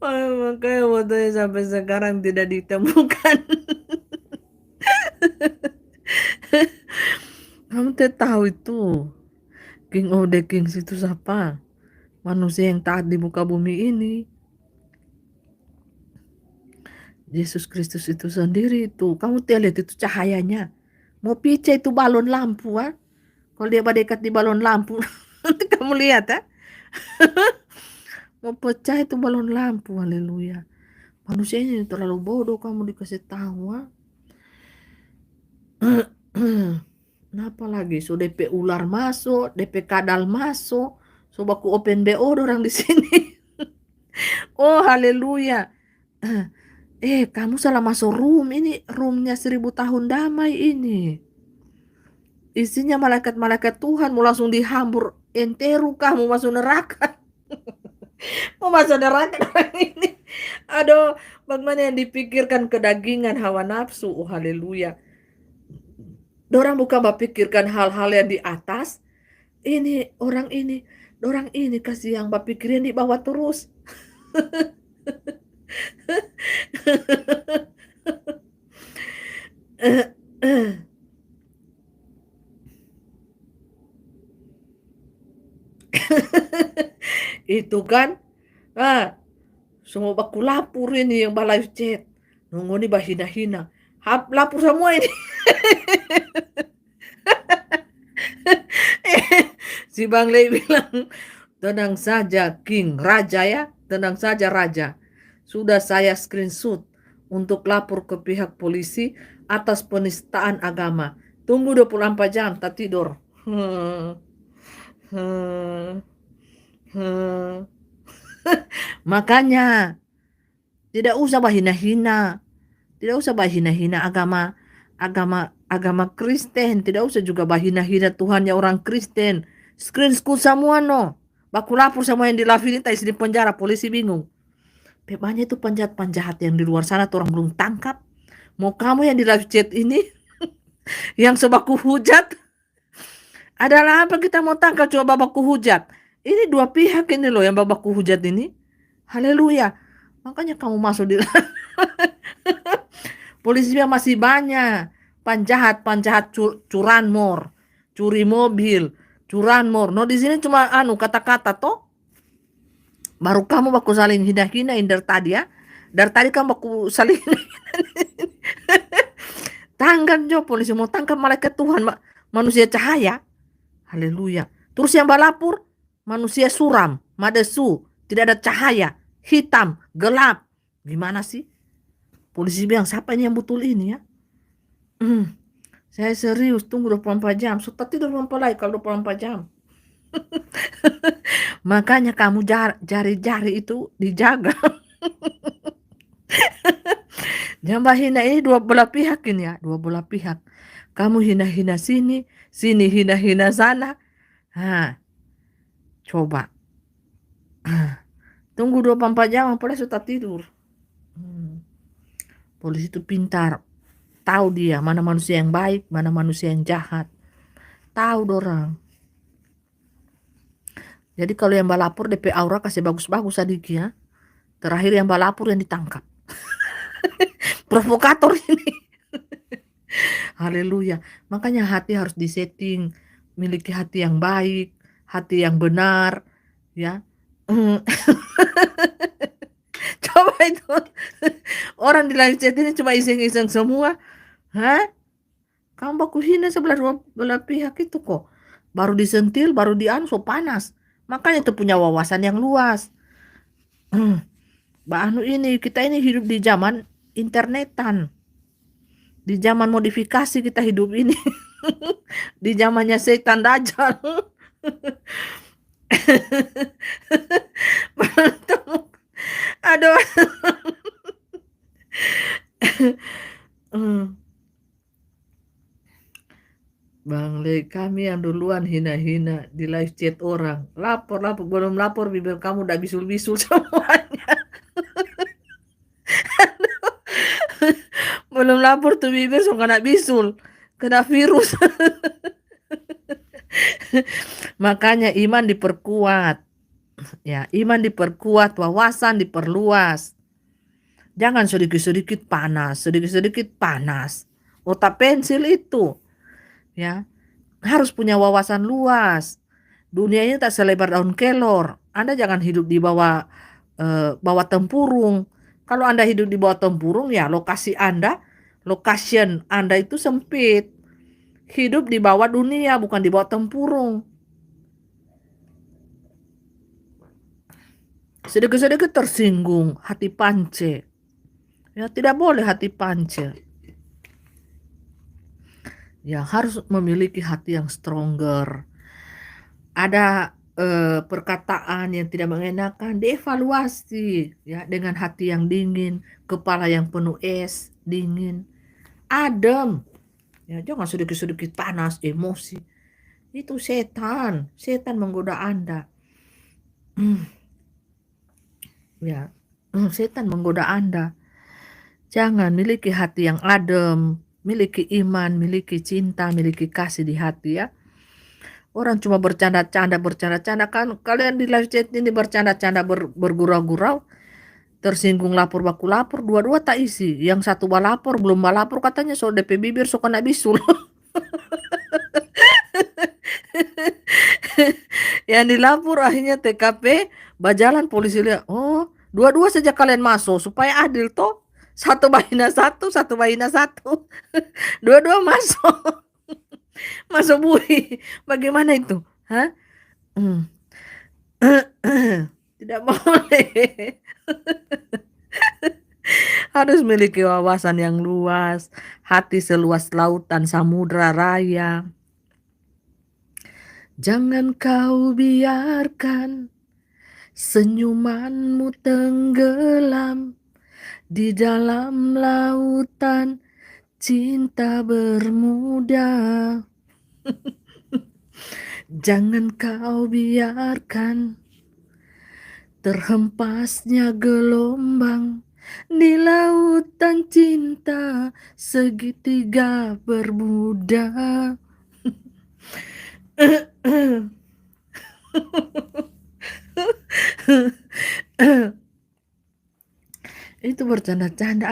Makanya fotonya sampai sekarang tidak ditemukan. Kamu tahu itu King of the Kings itu siapa? Manusia yang taat di muka bumi ini. Yesus Kristus itu sendiri itu. Kamu lihat itu cahayanya. Mau pica itu balon lampu, ah. Kalau dia berdekat di balon lampu, nanti kamu lihat, ah. Mau pecah itu balon lampu, haleluya. Manusia ini terlalu bodoh kamu dikasih tahu, ah. Kenapa lagi? So DP ular masuk, DP kadal masuk, so baku open BO orang di sini. Oh, haleluya. Kamu salah masuk room. Ini roomnya 1000 tahun damai ini. Isinya malaikat-malaikat Tuhan. Mau langsung dihambur. Enteru kamu masuk neraka. Mau masuk neraka orang ini. Aduh, bagaimana yang dipikirkan kedagingan hawa nafsu. Oh, haleluya. Dorang bukan berpikirkan hal-hal yang di atas. Ini, orang ini kasih yang berpikirin di bawah terus. Itu kan, semua baku lapor ini yang balai chat. Nunggu nih bahina-hina. Lapor semua ini. Si Bang Lei bilang, tenang saja King, Raja ya, tenang saja Raja. Sudah saya screenshot untuk lapor ke pihak polisi atas penistaan agama. Tunggu 24 jam, tak tidur. Makanya tidak usah bahina-hina. Tidak usah bahina-hina agama Kristen. Tidak usah juga bahina-hina Tuhannya orang Kristen. Screenshot semua no. Baku lapor semua yang di live ini tak isi di penjara. Polisi bingung. Banyak itu penjahat-penjahat yang di luar sana tuh orang belum tangkap. Mau kamu yang di live chat ini yang sebaku hujat. Adalah apa kita mau tangkap coba baku hujat. Ini dua pihak ini loh yang baku hujat ini. Haleluya. Makanya kamu masuk di polisi masih banyak. Penjahat curanmor, curi mobil, curanmor. No di sini cuma kata-kata toh. Baru kamu baku saling hina-hina dari tadi ya. Dari tadi kamu baku saling tangkap jo polisi mau tangkap malaikat Tuhan manusia cahaya. Haleluya. Terus yang balapur manusia suram, madesu, tidak ada cahaya, hitam, gelap. Gimana sih? Polisi bilang siapa ini yang betul ini ya? Saya serius tunggu 24 jam. Sudah tidur 24 lagi kalau 24 jam. Makanya kamu jari-jari itu dijaga. Jangan hina ini dua belah pihak ini ya. Dua belah pihak. Kamu hina-hina sini hina-hina sana. Coba. Tunggu 24 jam polisi sudah tidur. Polisi itu pintar. Tahu dia mana manusia yang baik, mana manusia yang jahat. Tahu dorang. Jadi kalau yang balapor DP aura kasih bagus-bagus sedikit ya. Terakhir yang balapor yang ditangkap. Provokator ini. Haleluya. Makanya hati harus disetting. Miliki hati yang baik, hati yang benar, ya. Coba itu orang di live chat ini cuma iseng-iseng semua. Kamu baku hina sebelah dua belah pihak itu kok. Baru disentil, baru so panas. Makanya itu punya wawasan yang luas. Ini kita ini hidup di zaman internetan. Di zaman modifikasi kita hidup ini. Di zamannya setan dajjal. Aduh. Bang Le, kami yang duluan hina-hina di live chat orang. Lapor, belum lapor bibir kamu udah bisul-bisul semuanya. Belum lapor tuh bibir so kena bisul, kena virus. Makanya iman diperkuat. Ya, iman diperkuat, wawasan diperluas. Jangan sedikit-sedikit panas, sedikit-sedikit panas. Otak pensil itu, ya, harus punya wawasan luas. Dunia ini tak selebar daun kelor. Anda jangan hidup di bawah bawah tempurung. Kalau Anda hidup di bawah tempurung, ya location Anda itu sempit. Hidup di bawah dunia, bukan di bawah tempurung. Sedikit-sedikit tersinggung, hati pance. Ya, tidak boleh hati pance. Ya, harus memiliki hati yang stronger. Ada perkataan yang tidak mengenakan, dievaluasi ya dengan hati yang dingin, kepala yang penuh es, dingin, adem. Ya, jangan sedikit-sedikit panas, emosi. Itu setan, setan menggoda Anda. Ya, setan menggoda Anda. Jangan, miliki hati yang adem, miliki iman, miliki cinta, miliki kasih di hati ya. Orang cuma bercanda-canda kan kalian di live chat ini bercanda-canda bergurau-gurau, tersinggung lapor baku lapor, dua-dua tak isi. Yang satu balapor belum balapor katanya so DP bibir so kena bisul. Yang dilapor akhirnya TKP, berjalan polisi lihat, oh dua-dua saja kalian masuk supaya adil toh. Satu bahina satu, satu bahina satu. Dua-dua masuk. Masuk bui. Bagaimana itu? Hah? Tidak boleh. Harus memiliki wawasan yang luas, hati seluas lautan samudra raya. Jangan kau biarkan senyumanmu tenggelam di dalam lautan cinta bermuda. Jangan kau biarkan terhempasnya gelombang di lautan cinta segitiga bermuda. Itu bercanda-canda,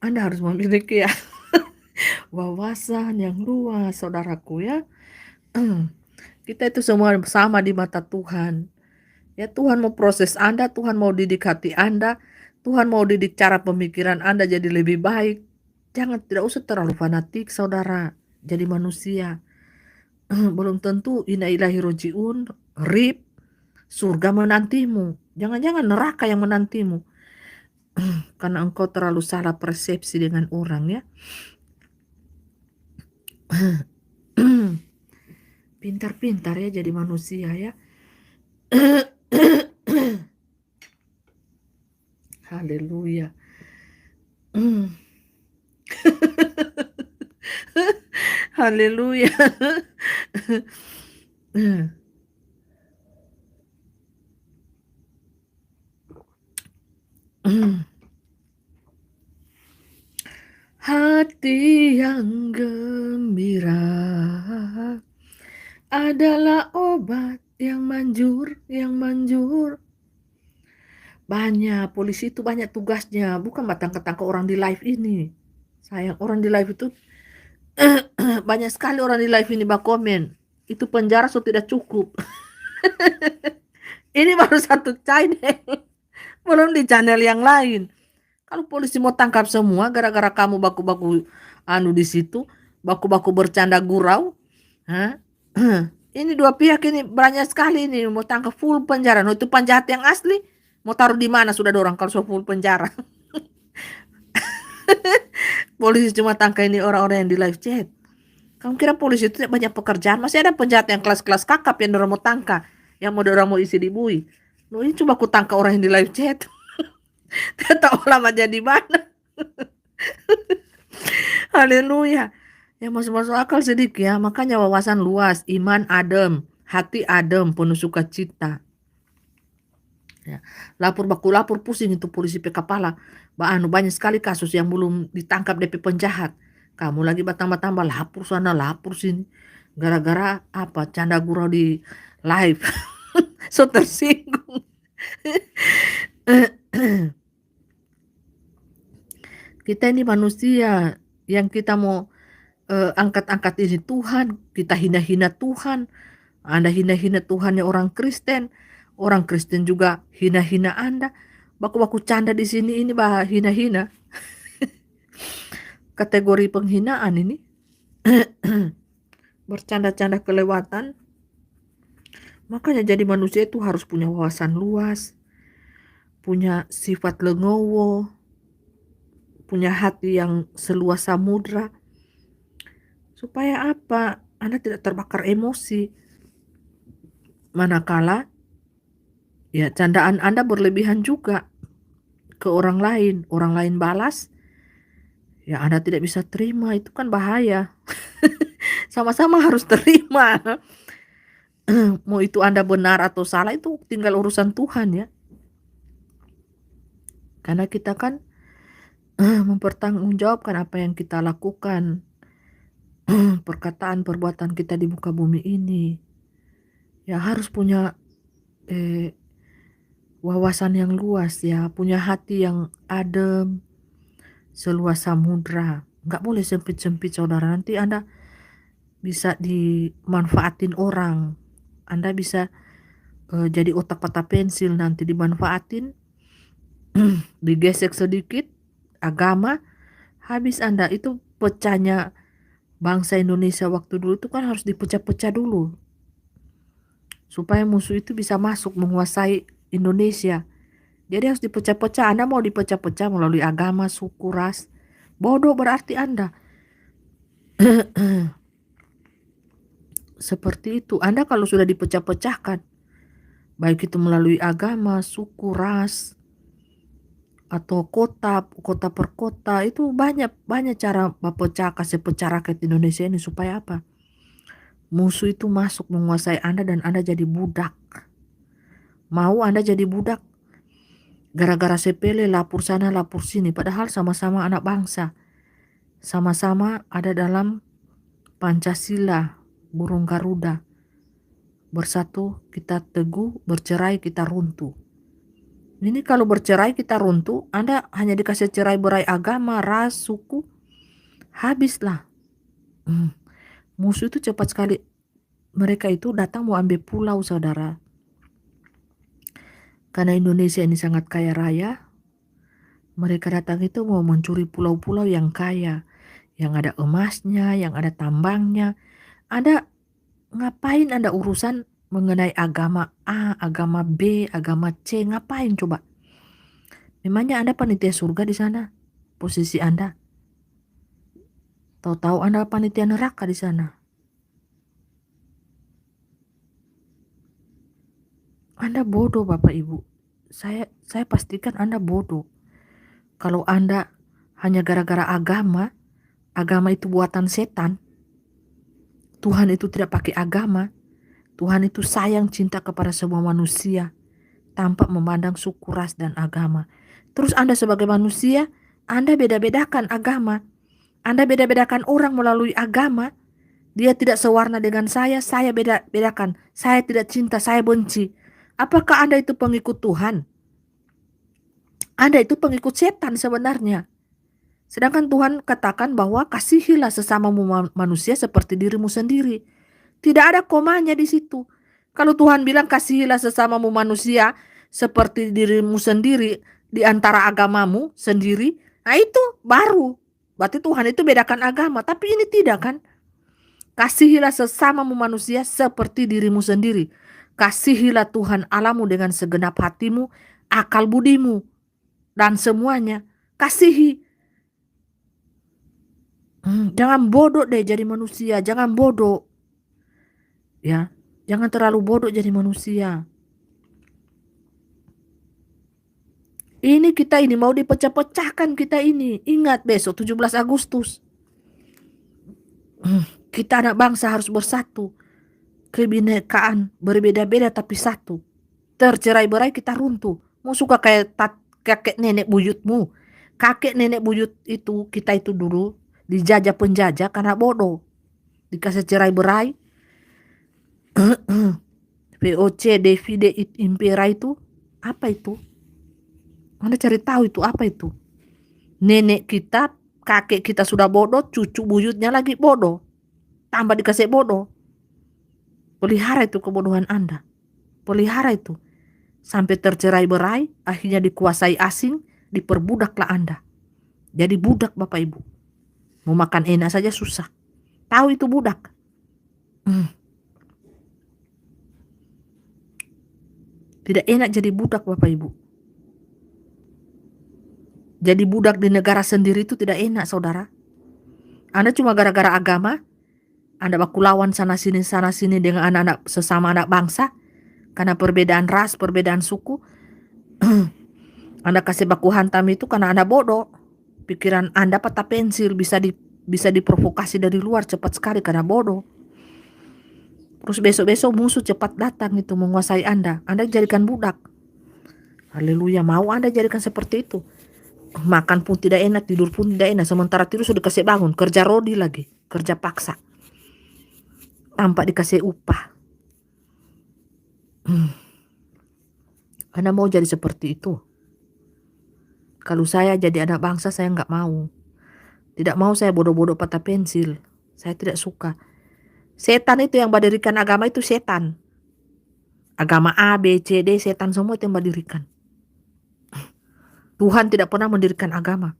Anda harus memiliki ya wawasan yang luas, saudaraku ya. Kita itu semua sama di mata Tuhan. Ya, Tuhan mau proses Anda, Tuhan mau didik hati Anda, Tuhan mau didik cara pemikiran Anda jadi lebih baik. Tidak usah terlalu fanatik, saudara. Jadi manusia. Belum tentu inna ilahi rojiun, rib, surga menantimu. Jangan-jangan neraka yang menantimu. Karena engkau terlalu salah persepsi dengan orang ya. Pintar-pintar ya jadi manusia ya. Haleluya. Haleluya. Hati yang gembira adalah obat yang manjur. Banyak, polisi itu banyak tugasnya, bukan batang-ketangkep orang di live ini. Sayang, orang di live itu banyak sekali orang di live ini komen, itu penjara so tidak cukup. Ini baru satu channel, belum di channel yang lain. Kalau polisi mau tangkap semua gara-gara kamu baku-baku di situ, baku-baku bercanda gurau, ini dua pihak ini banyak sekali ini mau tangkap full penjara. Itu penjahat yang asli mau taruh di mana sudah ada orang kalau so full penjara. Polisi cuma tangkap ini orang-orang yang di live chat. Kamu kira polisi itu banyak pekerjaan? Masih ada penjahat yang kelas-kelas kakap yang orang mau tangkap, yang mau orang mau isi di bui. Ini coba aku tangkap orang yang di live chat. Tidak tahu alamatnya di mana. Haleluya. Ya masuk-masuk akal sedikit ya. Makanya wawasan luas, iman adem, hati adem, penuh sukacita. Ya, lapor baku lapor pusing itu polisi pe kepala. Banyak sekali kasus yang belum ditangkap DP penjahat. Kamu lagi bertambah-tambah lapor sana, lapor sini. Gara-gara apa? Canda gurau di live. So tersinggung. Kita ini manusia yang kita mau angkat-angkat ini Tuhan, kita hina-hina Tuhan. Anda hina-hina Tuhannya orang Kristen juga hina-hina Anda. Baku-baku canda di sini ini bah hina-hina. Kategori penghinaan ini. Bercanda-canda kelewatan. Makanya jadi manusia itu harus punya wawasan luas, punya sifat legowo, punya hati yang seluas samudra. Supaya apa? Anda tidak terbakar emosi. Manakala ya candaan Anda berlebihan juga ke orang lain balas, ya Anda tidak bisa terima, itu kan bahaya. Sama-sama harus terima. Mau itu Anda benar atau salah itu tinggal urusan Tuhan ya. Karena kita kan mempertanggungjawabkan apa yang kita lakukan, perkataan, perbuatan kita di muka bumi ini. Ya harus punya wawasan yang luas ya, punya hati yang adem, seluas samudra. Nggak boleh sempit-sempit saudara, nanti Anda bisa dimanfaatin orang. Anda bisa jadi otak patah pensil, nanti dimanfaatin, digesek sedikit, agama, habis Anda. Itu pecahnya bangsa Indonesia waktu dulu itu kan harus dipecah-pecah dulu. Supaya musuh itu bisa masuk menguasai Indonesia. Jadi harus dipecah-pecah. Anda mau dipecah-pecah melalui agama, suku, ras. Bodoh berarti Anda. Seperti itu. Anda kalau sudah dipecah-pecahkan, baik itu melalui agama, suku, ras, atau kota per kota, itu banyak cara mempecah, kasih pecah rakyat Indonesia ini supaya apa? Musuh itu masuk menguasai Anda dan Anda jadi budak. Mau Anda jadi budak gara-gara sepele, lapor sana lapor sini, padahal sama-sama anak bangsa. Sama-sama ada dalam Pancasila, burung Garuda. Bersatu kita teguh, bercerai kita runtuh. Ini kalau bercerai kita runtuh, Anda hanya dikasih cerai berai agama, ras, suku, habislah. Musuh itu cepat sekali. Mereka itu datang mau ambil pulau saudara. Karena Indonesia ini sangat kaya raya, mereka datang itu mau mencuri pulau-pulau yang kaya, yang ada emasnya, yang ada tambangnya. Anda ngapain Anda urusan mengenai agama A, agama B, agama C, ngapain coba? Memangnya Anda panitia surga di sana? Posisi Anda? Tahu-tahu Anda panitia neraka di sana. Anda bodoh Bapak Ibu. Saya pastikan Anda bodoh. Kalau Anda hanya gara-gara agama itu buatan setan. Tuhan itu tidak pakai agama. Tuhan itu sayang cinta kepada semua manusia tanpa memandang suku, ras, dan agama. Terus Anda sebagai manusia, Anda beda-bedakan agama. Anda beda-bedakan orang melalui agama. Dia tidak sewarna dengan saya beda-bedakan. Saya tidak cinta, saya benci. Apakah Anda itu pengikut Tuhan? Anda itu pengikut setan sebenarnya. Sedangkan Tuhan katakan bahwa kasihilah sesamamu manusia seperti dirimu sendiri. Tidak ada komanya di situ. Kalau Tuhan bilang kasihilah sesamamu manusia seperti dirimu sendiri di antara agamamu sendiri, nah itu baru. Berarti Tuhan itu bedakan agama, tapi ini tidak kan? Kasihilah sesamamu manusia seperti dirimu sendiri. Kasihilah Tuhan Allahmu dengan segenap hatimu, akal budimu, dan semuanya. Kasihi. Jangan bodoh deh jadi manusia, jangan bodoh. Ya, jangan terlalu bodoh jadi manusia. Ini kita ini mau dipecah-pecahkan kita ini. Ingat besok 17 Agustus. Kita anak bangsa harus bersatu. Kebinekaan berbeda-beda tapi satu. tercerai-berai kita runtuh. Mau suka kayak kakek nenek buyutmu. Kakek nenek buyut itu, kita itu dulu dijajah penjajah karena bodoh. Dikasih cerai-berai. VOC, divide et impera itu apa itu? Anda cari tahu itu apa itu? Nenek kita, kakek kita sudah bodoh, cucu buyutnya lagi bodoh. Tambah dikasih bodoh. Pelihara itu kebodohan Anda. Pelihara itu. Sampai tercerai-berai, akhirnya dikuasai asing, diperbudaklah Anda. Jadi budak Bapak Ibu. Mau makan enak saja susah. Tahu itu budak. Tidak enak jadi budak Bapak Ibu. Jadi budak di negara sendiri itu tidak enak saudara. Anda cuma gara-gara agama, Anda baku lawan sana sini dengan anak-anak sesama anak bangsa. Karena perbedaan ras, perbedaan suku. Anda kasih baku hantam itu karena Anda bodoh. Pikiran Anda patah pensil, bisa diprovokasi dari luar cepat sekali karena bodoh. Terus besok-besok musuh cepat datang itu menguasai Anda. Anda jadikan budak. Haleluya, mau Anda jadikan seperti itu. Makan pun tidak enak, tidur pun tidak enak. Sementara tidur sudah dikasih bangun, kerja rodi lagi, kerja paksa. Tanpa dikasih upah. Anda mau jadi seperti itu? Kalau saya jadi anak bangsa, saya nggak mau. Tidak mau saya bodoh-bodoh patah pensil. Saya tidak suka. Setan itu yang mendirikan agama itu setan. Agama A, B, C, D, setan semua itu yang mendirikan. Tuhan tidak pernah mendirikan agama.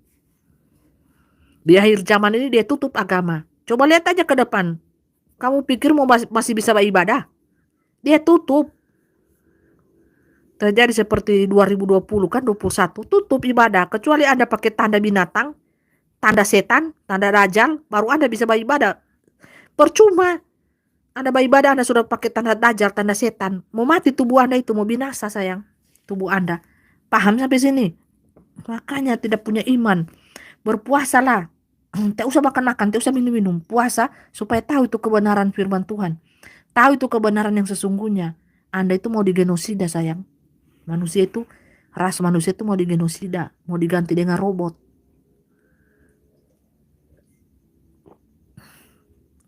Di akhir zaman ini dia tutup agama. Coba lihat aja ke depan. Kamu pikir mau masih bisa beribadah? Dia tutup. Terjadi seperti 2020 kan 21 tutup ibadah. Kecuali Anda pakai tanda binatang, tanda setan, tanda dajjal, baru Anda bisa beribadah. Percuma. Anda beribadah, Anda sudah pakai tanda dajjal, tanda setan. Mau mati tubuh Anda itu, mau binasa sayang. Tubuh Anda. Paham sampai sini? Makanya tidak punya iman. Berpuasalah. Tak usah makan-makan, tak usah minum-minum. Puasa supaya tahu itu kebenaran firman Tuhan. Tahu itu kebenaran yang sesungguhnya. Anda itu mau digenosida sayang. Manusia itu, ras manusia itu mau digenosida. Mau diganti dengan robot.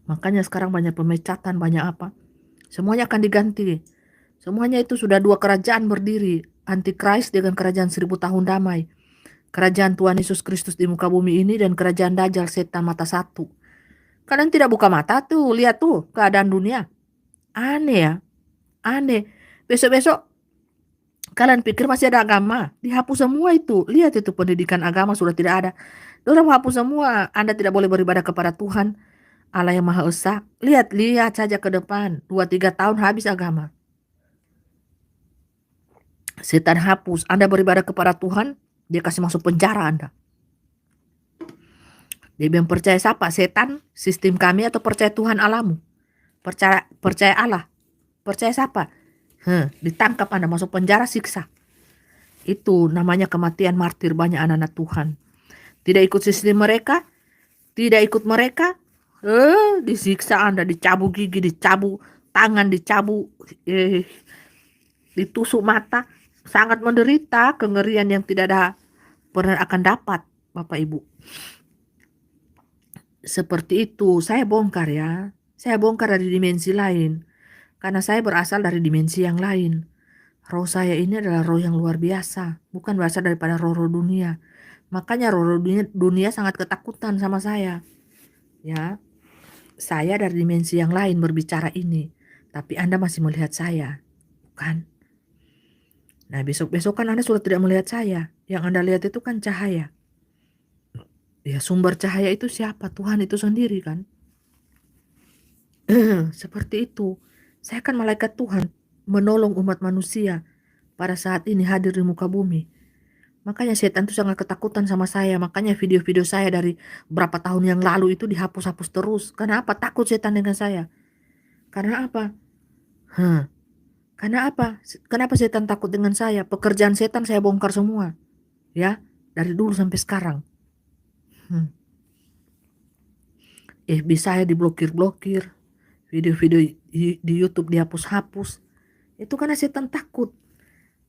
Makanya sekarang banyak pemecatan, banyak apa. Semuanya akan diganti. Semuanya itu sudah dua kerajaan berdiri. Antikris dengan kerajaan 1000 tahun damai. Kerajaan Tuhan Yesus Kristus di muka bumi ini dan kerajaan Dajjal setan mata satu. Kalian tidak buka mata tuh, lihat tuh keadaan dunia. Aneh ya, aneh. Besok-besok kalian pikir masih ada agama, dihapus semua itu. Lihat itu pendidikan agama sudah tidak ada. Dorang hapus semua, Anda tidak boleh beribadah kepada Tuhan, Allah yang Maha Esa. Lihat saja ke depan, 2-3 tahun habis agama. Setan hapus, Anda beribadah kepada Tuhan, dia kasih masuk penjara Anda. Dia bilang percaya siapa? Setan, sistem kami atau percaya Tuhan Allahmu? Percaya Allah. Percaya siapa? Ditangkap Anda, masuk penjara, siksa. Itu namanya kematian martir banyak anak-anak Tuhan. Tidak ikut sistem mereka, tidak ikut mereka, disiksa Anda, dicabut gigi, dicabut tangan, dicabut, ditusuk mata. Sangat menderita, kengerian yang tidak ada pernah akan dapat, Bapak Ibu. Seperti itu, saya bongkar ya. Saya bongkar dari dimensi lain. Karena saya berasal dari dimensi yang lain. Roh saya ini adalah roh yang luar biasa. Bukan berasal daripada roh-roh dunia. Makanya roh-roh dunia sangat ketakutan sama saya. Ya, saya dari dimensi yang lain berbicara ini. Tapi Anda masih melihat saya. Bukan? Nah, besok-besok kan Anda sudah tidak melihat saya. Yang Anda lihat itu kan cahaya. Ya, sumber cahaya itu siapa? Tuhan itu sendiri kan. Seperti itu. Saya kan malaikat Tuhan, menolong umat manusia pada saat ini hadir di muka bumi. Makanya setan itu sangat ketakutan sama saya. Makanya video-video saya dari berapa tahun yang lalu itu dihapus-hapus terus. Karena apa? Takut setan dengan saya. Karena apa? Karena apa? Kenapa setan takut dengan saya? Pekerjaan setan saya bongkar semua. Ya, dari dulu sampai sekarang. Bisa saya diblokir. Video-video di YouTube dihapus-hapus. Itu karena setan takut.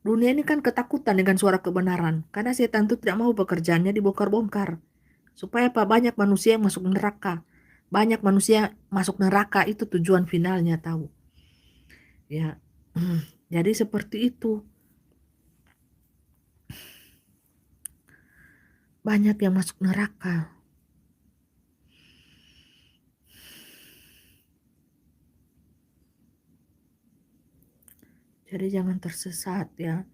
Dunia ini kan ketakutan dengan suara kebenaran, karena setan itu tidak mau pekerjaannya dibongkar-bongkar. Supaya apa? Banyak manusia yang masuk neraka. Banyak manusia masuk neraka, itu tujuan finalnya, tahu. Ya, jadi seperti itu. Banyak yang masuk neraka. Jadi jangan tersesat ya.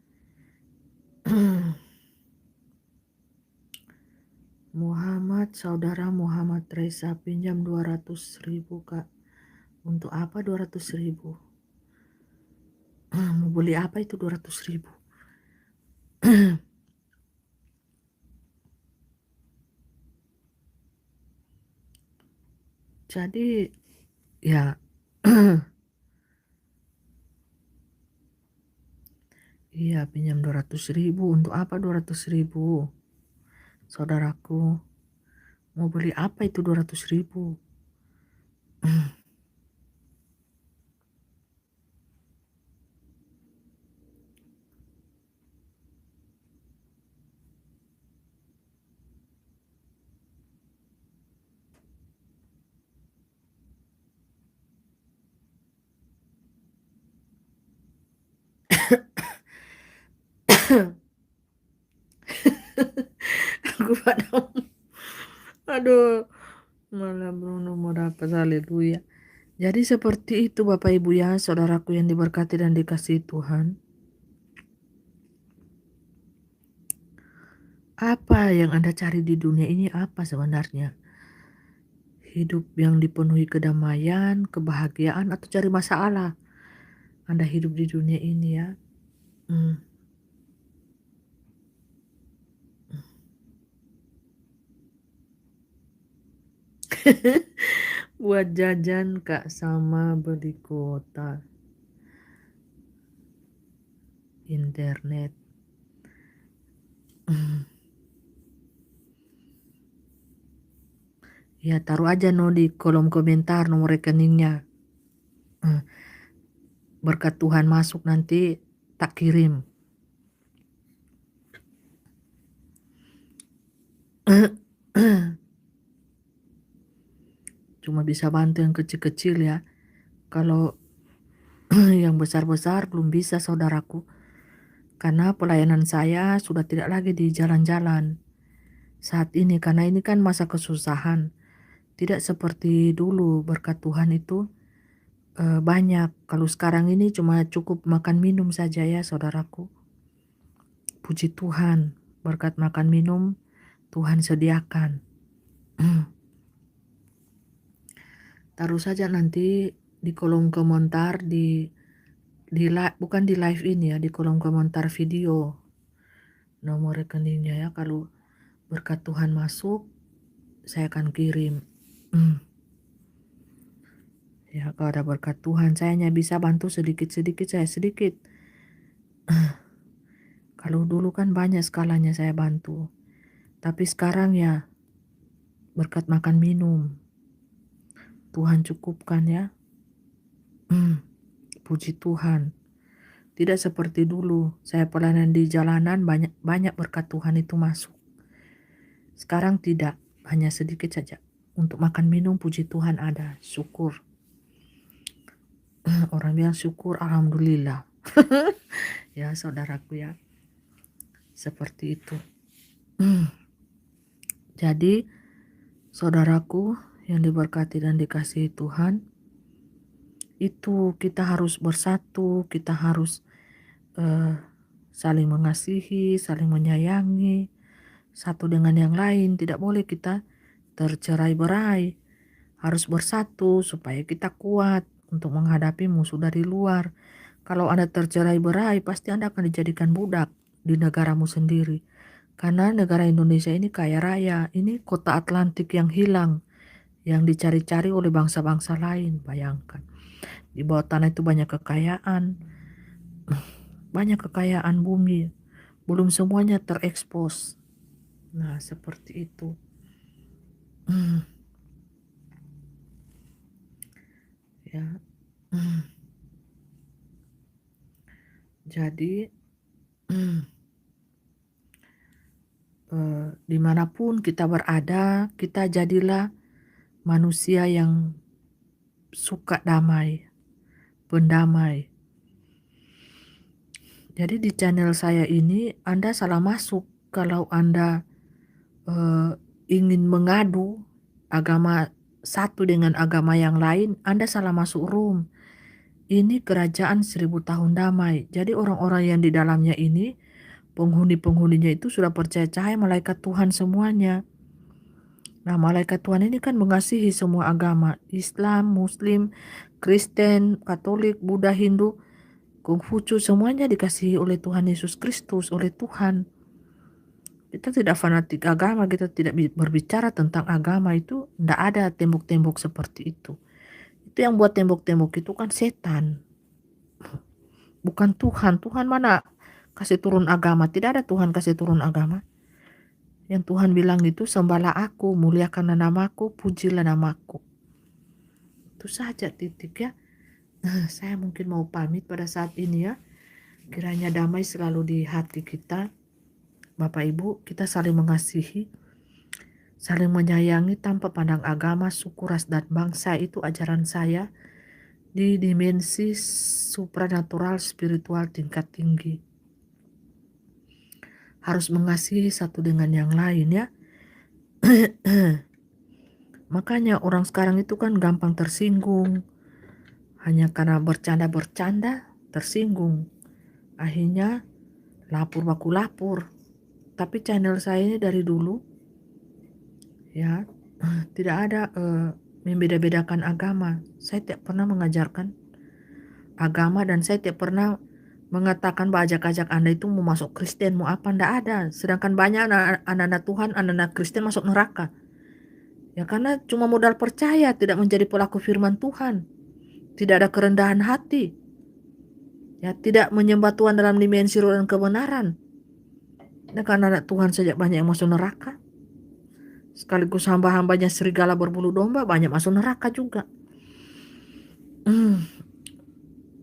Muhammad, saudara Muhammad Reza pinjam 200.000 Kak. Untuk apa 200.000? Mau beli apa itu 200.000? Jadi ya iya pinjam 200.000. Untuk apa 200.000? Saudaraku, mau beli apa itu 200.000? Aku pada aduh, malah Bruno mau dapat, haleluya. Jadi seperti itu Bapak Ibu ya, saudaraku yang diberkati dan dikasihi Tuhan. Apa yang Anda cari di dunia ini apa sebenarnya? Hidup yang dipenuhi kedamaian, kebahagiaan, atau cari masalah? Anda hidup di dunia ini ya. Buat jajan Kak sama beli kuota internet. Ya taruh aja di kolom komentar nomor rekeningnya. Berkat Tuhan masuk nanti tak kirim. Cuma bisa bantu yang kecil-kecil ya. Kalau yang besar-besar belum bisa saudaraku. Karena pelayanan saya sudah tidak lagi di jalan-jalan saat ini. Karena ini kan masa kesusahan. Tidak seperti dulu, berkat Tuhan itu banyak. Kalau sekarang ini cuma cukup makan minum saja ya saudaraku. Puji Tuhan, berkat makan minum Tuhan sediakan. Taruh saja nanti di kolom komentar bukan di live ini ya, di kolom komentar video nomor rekeningnya ya. Kalau berkat Tuhan masuk, saya akan kirim. Ya kalau ada berkat Tuhan, saya hanya bisa bantu sedikit-sedikit, saya sedikit. Kalau dulu kan banyak skalanya saya bantu. Tapi sekarang ya berkat makan minum Tuhan cukupkan ya. Puji Tuhan. Tidak seperti dulu, saya pelayanan di jalanan banyak berkat Tuhan itu masuk. Sekarang tidak, hanya sedikit saja. Untuk makan minum puji Tuhan ada, syukur. Orang bilang syukur, alhamdulillah. Ya saudaraku ya, seperti itu. Jadi saudaraku yang diberkati dan dikasihi Tuhan, itu kita harus bersatu, kita harus saling mengasihi, saling menyayangi satu dengan yang lain. Tidak boleh kita tercerai-berai, harus bersatu supaya kita kuat untuk menghadapi musuh dari luar. Kalau Anda tercerai-berai, pasti Anda akan dijadikan budak di negaramu sendiri. Karena negara Indonesia ini kaya raya, ini kota Atlantik yang hilang, yang dicari-cari oleh bangsa-bangsa lain. Bayangkan, di bawah tanah itu banyak kekayaan bumi, belum semuanya terekspos. Nah, seperti itu. Ya. Jadi Dimanapun kita berada, kita jadilah manusia yang suka damai, pendamai. Jadi di channel saya ini Anda salah masuk kalau Anda ingin mengadu agama satu dengan agama yang lain. Anda salah masuk room. Ini kerajaan 1000 tahun damai. Jadi orang-orang yang di dalamnya ini, penghuni-penghuninya itu sudah percaya cahaya malaikat Tuhan semuanya. Nah, malaikat Tuhan ini kan mengasihi semua agama, Islam, Muslim, Kristen, Katolik, Buddha, Hindu, Konghucu, semuanya dikasihi oleh Tuhan Yesus Kristus, oleh Tuhan. Kita tidak fanatik agama, kita tidak berbicara tentang agama, itu tidak ada tembok-tembok seperti itu. Itu yang buat tembok-tembok itu kan setan, bukan Tuhan. Tuhan mana kasih turun agama? Tidak ada Tuhan kasih turun agama. Yang Tuhan bilang itu, sembahlah aku, muliakanlah namaku, pujilah namaku. Itu saja, titik ya. Saya mungkin mau pamit pada saat ini ya. Kiranya damai selalu di hati kita. Bapak Ibu, kita saling mengasihi, saling menyayangi tanpa pandang agama, suku, ras, dan bangsa. Itu ajaran saya di dimensi supranatural spiritual tingkat tinggi. Harus mengasihi satu dengan yang lain ya. Makanya orang sekarang itu kan gampang tersinggung. Hanya karena bercanda-bercanda tersinggung. Akhirnya lapor baku lapor. Tapi channel saya ini dari dulu ya tidak ada membeda-bedakan agama. Saya tidak pernah mengajarkan agama dan saya tidak pernah mengatakan bahwa ajak-ajak Anda itu mau masuk Kristen, mau apa, tidak ada. Sedangkan banyak anak-anak Tuhan, anak-anak Kristen masuk neraka. Ya karena cuma modal percaya, tidak menjadi pelaku firman Tuhan. Tidak ada kerendahan hati. Ya, tidak menyembah Tuhan dalam dimensi roh dan kebenaran. Nah, karena anak Tuhan sejak banyak yang masuk neraka. Sekaligus hamba-hambanya serigala berbulu domba, banyak masuk neraka juga.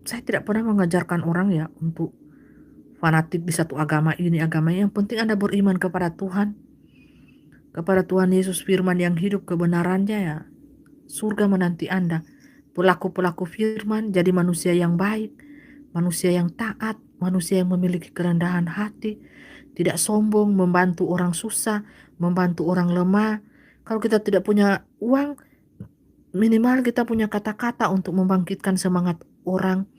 Saya tidak pernah mengajarkan orang ya untuk fanatik di satu agama ini, agama yang penting Anda beriman kepada Tuhan. Kepada Tuhan Yesus firman yang hidup kebenarannya ya. Surga menanti Anda. Pelaku-pelaku firman jadi manusia yang baik, manusia yang taat, manusia yang memiliki kerendahan hati, tidak sombong, membantu orang susah, membantu orang lemah. Kalau kita tidak punya uang, minimal kita punya kata-kata untuk membangkitkan semangat orang,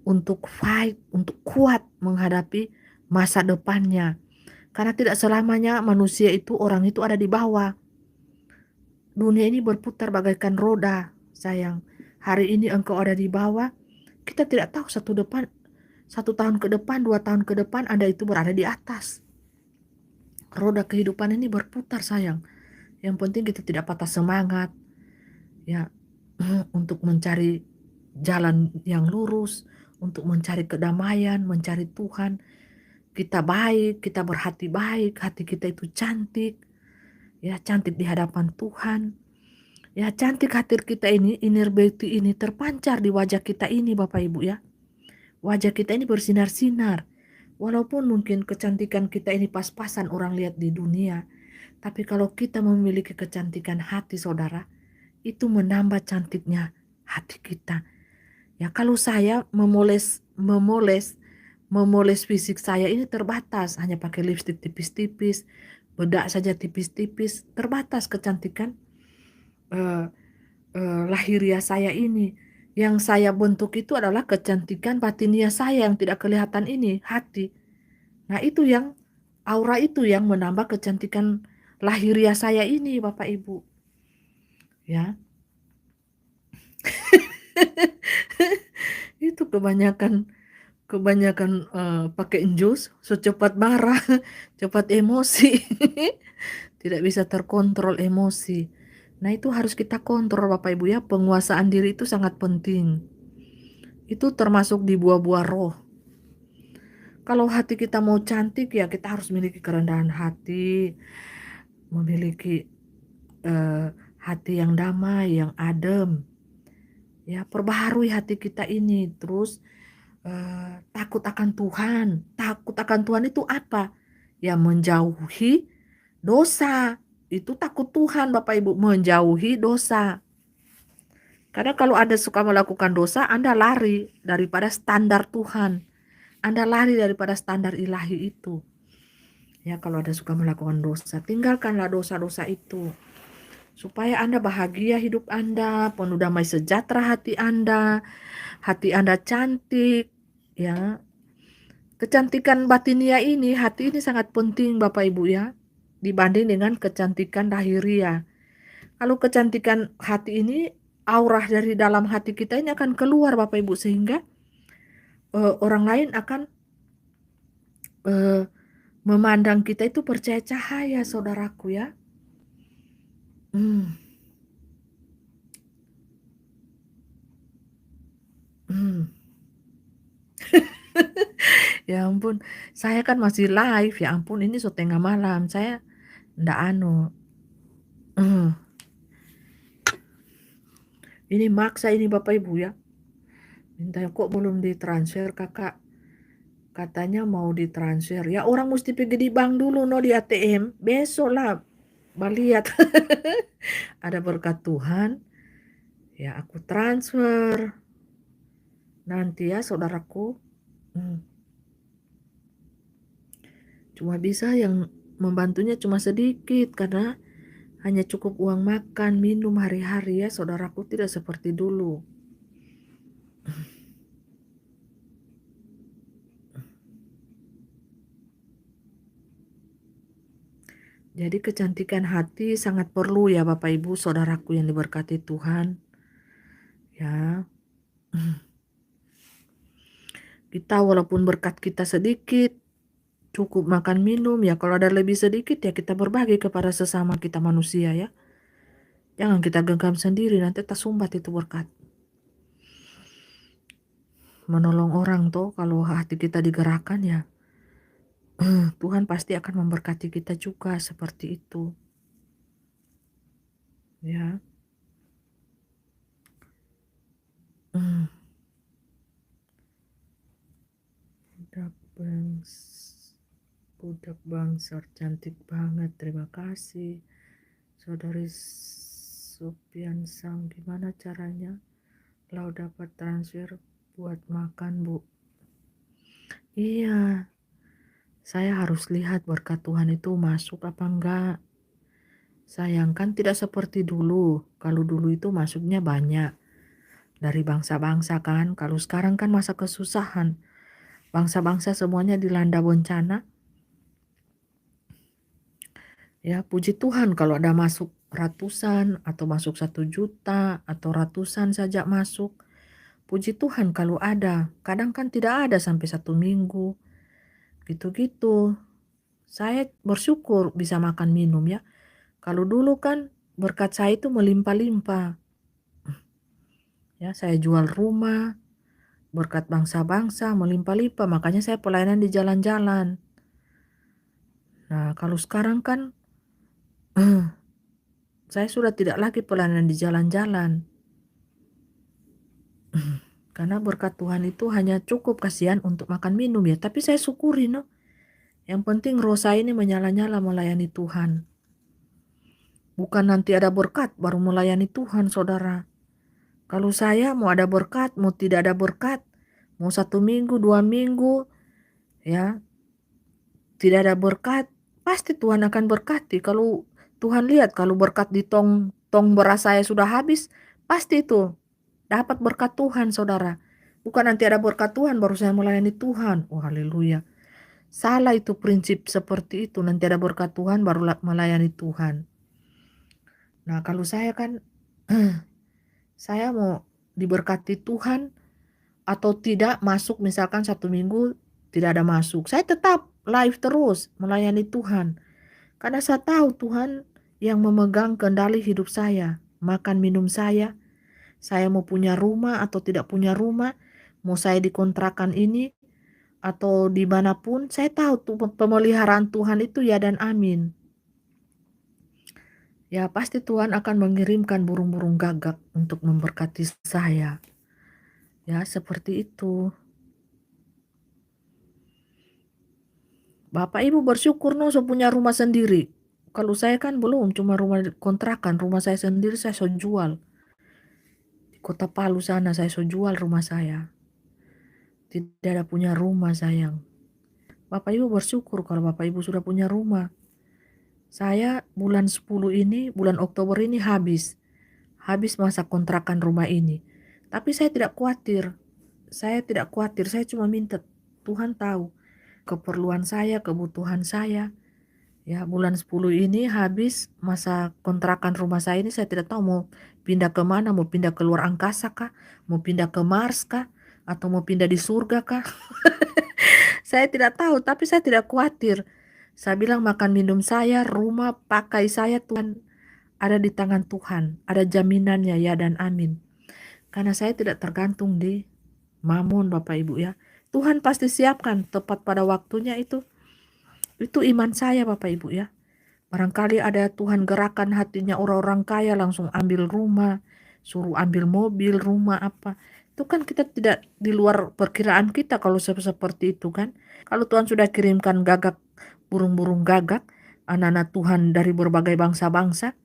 untuk fight, untuk kuat menghadapi masa depannya. Karena tidak selamanya manusia itu, orang itu ada di bawah. Dunia ini berputar bagaikan roda, sayang. Hari ini engkau ada di bawah, kita tidak tahu 1 tahun ke depan, 2 tahun ke depan Anda itu berada di atas. Roda kehidupan ini berputar, sayang. Yang penting kita tidak patah semangat, ya, untuk mencari jalan yang lurus, untuk mencari kedamaian, mencari Tuhan. Kita baik, kita berhati baik, hati kita itu cantik, ya, cantik di hadapan Tuhan. Ya, cantik hati kita ini, inner beauty ini terpancar di wajah kita ini, Bapak Ibu ya. Wajah kita ini bersinar-sinar. Walaupun mungkin kecantikan kita ini pas-pasan orang lihat di dunia, tapi kalau kita memiliki kecantikan hati, saudara, itu menambah cantiknya hati kita. Ya, kalau saya memoles fisik saya ini terbatas, hanya pakai lipstik tipis-tipis, bedak saja tipis-tipis, terbatas kecantikan lahiriah saya ini. Yang saya bentuk itu adalah kecantikan batinia saya yang tidak kelihatan ini, hati. Nah, itu yang aura itu yang menambah kecantikan lahiriah saya ini, Bapak Ibu. Ya. Itu kebanyakan pakai jus, secepat marah, cepat emosi. Tidak bisa terkontrol emosi. Nah, itu harus kita kontrol, Bapak Ibu ya. Penguasaan diri itu sangat penting. Itu termasuk di buah-buah roh. Kalau hati kita mau cantik ya kita harus memiliki kerendahan hati, memiliki hati yang damai, yang adem. Ya, perbaharui hati kita ini. Terus takut akan Tuhan. Takut akan Tuhan itu apa? Ya, menjauhi dosa. Itu takut Tuhan Bapak Ibu, menjauhi dosa. Karena kalau Anda suka melakukan dosa, Anda lari daripada standar Tuhan. Anda lari daripada standar ilahi itu. Ya, kalau Anda suka melakukan dosa, tinggalkanlah dosa-dosa itu. Supaya Anda bahagia hidup Anda, penuh damai sejahtera hati Anda cantik, ya. Kecantikan batinia ini, hati ini sangat penting Bapak Ibu ya, dibanding dengan kecantikan lahiriah. Kalau kecantikan hati ini, aura dari dalam hati kita ini akan keluar Bapak Ibu, sehingga orang lain akan memandang kita itu percaya cahaya, saudaraku ya. Hmm. Ya ampun, saya kan masih live, ya ampun, ini so tengah malam, saya ndak ini maksa ini Bapak Ibu ya. Minta kok belum ditransfer kakak, katanya mau ditransfer. Ya orang mesti pergi di bank dulu no, di ATM, besok lah lihat. Ada berkat Tuhan, ya aku transfer nanti ya saudaraku. Cuma bisa yang membantunya cuma sedikit, karena hanya cukup uang makan, minum hari-hari ya saudaraku, tidak seperti dulu. Jadi kecantikan hati sangat perlu ya Bapak Ibu saudaraku yang diberkati Tuhan. Ya. Kita walaupun berkat kita sedikit, cukup makan minum ya, kalau ada lebih sedikit ya kita berbagi kepada sesama kita manusia ya. Jangan kita genggam sendiri, nanti tersumbat itu berkat. Menolong orang tuh kalau hati kita digerakkan ya, Tuhan pasti akan memberkati kita juga seperti itu. Ya. Budak bangsa cantik banget, terima kasih saudari Supian Sang. Gimana caranya Lau dapat transfer buat makan Bu? Iya, saya harus lihat berkat Tuhan itu masuk apa enggak. Sayangkan tidak seperti dulu. Kalau dulu itu masuknya banyak dari bangsa-bangsa kan. Kalau sekarang kan masa kesusahan, bangsa-bangsa semuanya dilanda bencana. Ya puji Tuhan kalau ada masuk ratusan atau masuk 1 juta atau ratusan saja masuk. Puji Tuhan kalau ada. Kadang kan tidak ada sampai 1 minggu. Gitu-gitu. Saya bersyukur bisa makan minum ya. Kalau dulu kan berkat saya itu melimpah-limpah. Ya, saya jual rumah, berkat bangsa-bangsa melimpah-limpah, makanya saya pelayanan di jalan-jalan. Nah, kalau sekarang kan saya sudah tidak lagi pelayanan di jalan-jalan. Karena berkat Tuhan itu hanya cukup kasihan untuk makan minum ya, tapi saya syukuri no. Yang penting roh saya ini menyala-nyala melayani Tuhan. Bukan nanti ada berkat baru melayani Tuhan, saudara. Kalau saya mau ada berkat, mau tidak ada berkat, mau 1 minggu, 2 minggu, ya, tidak ada berkat, pasti Tuhan akan berkati. Kalau Tuhan lihat, kalau berkat di tong beras saya sudah habis, pasti itu dapat berkat Tuhan, saudara. Bukan nanti ada berkat Tuhan baru saya melayani Tuhan. Oh, haleluya. Salah itu prinsip seperti itu. Nanti ada berkat Tuhan baru melayani Tuhan. Nah, kalau saya kan, saya mau diberkati Tuhan atau tidak masuk, misalkan 1 minggu tidak ada masuk, saya tetap live terus melayani Tuhan. Karena saya tahu Tuhan yang memegang kendali hidup saya, makan minum saya mau punya rumah atau tidak punya rumah, mau saya dikontrakan ini atau dimanapun, saya tahu tuh pemeliharaan Tuhan itu ya dan amin. Ya pasti Tuhan akan mengirimkan burung-burung gagak untuk memberkati saya. Ya seperti itu. Bapak Ibu bersyukur no so punya rumah sendiri. Kalau saya kan belum, cuma rumah kontrakan, rumah saya sendiri saya so jual. Di Kota Palu sana saya so jual rumah saya. Tidak ada punya rumah sayang. Bapak Ibu bersyukur kalau Bapak Ibu sudah punya rumah. Saya bulan 10 ini, bulan Oktober ini habis. Habis masa kontrakan rumah ini. Tapi saya tidak khawatir. Saya tidak khawatir, saya cuma minta Tuhan tahu keperluan saya, kebutuhan saya. Ya, bulan 10 ini habis masa kontrakan rumah saya ini, saya tidak tahu mau pindah ke mana, mau pindah ke luar angkasa kah, mau pindah ke Mars kah, atau mau pindah di surga kah. Saya tidak tahu, tapi saya tidak khawatir. Saya bilang makan minum saya, rumah, pakai saya, Tuhan ada di tangan Tuhan. Ada jaminannya ya dan amin. Karena saya tidak tergantung di mamon Bapak Ibu ya. Tuhan pasti siapkan tepat pada waktunya itu. Itu iman saya Bapak Ibu ya. Barangkali ada Tuhan gerakan hatinya orang-orang kaya langsung ambil rumah, suruh ambil mobil, rumah apa. Itu kan kita tidak di luar perkiraan kita kalau seperti itu kan. Kalau Tuhan sudah kirimkan gagak, burung-burung gagak, anak-anak Tuhan dari berbagai bangsa-bangsa,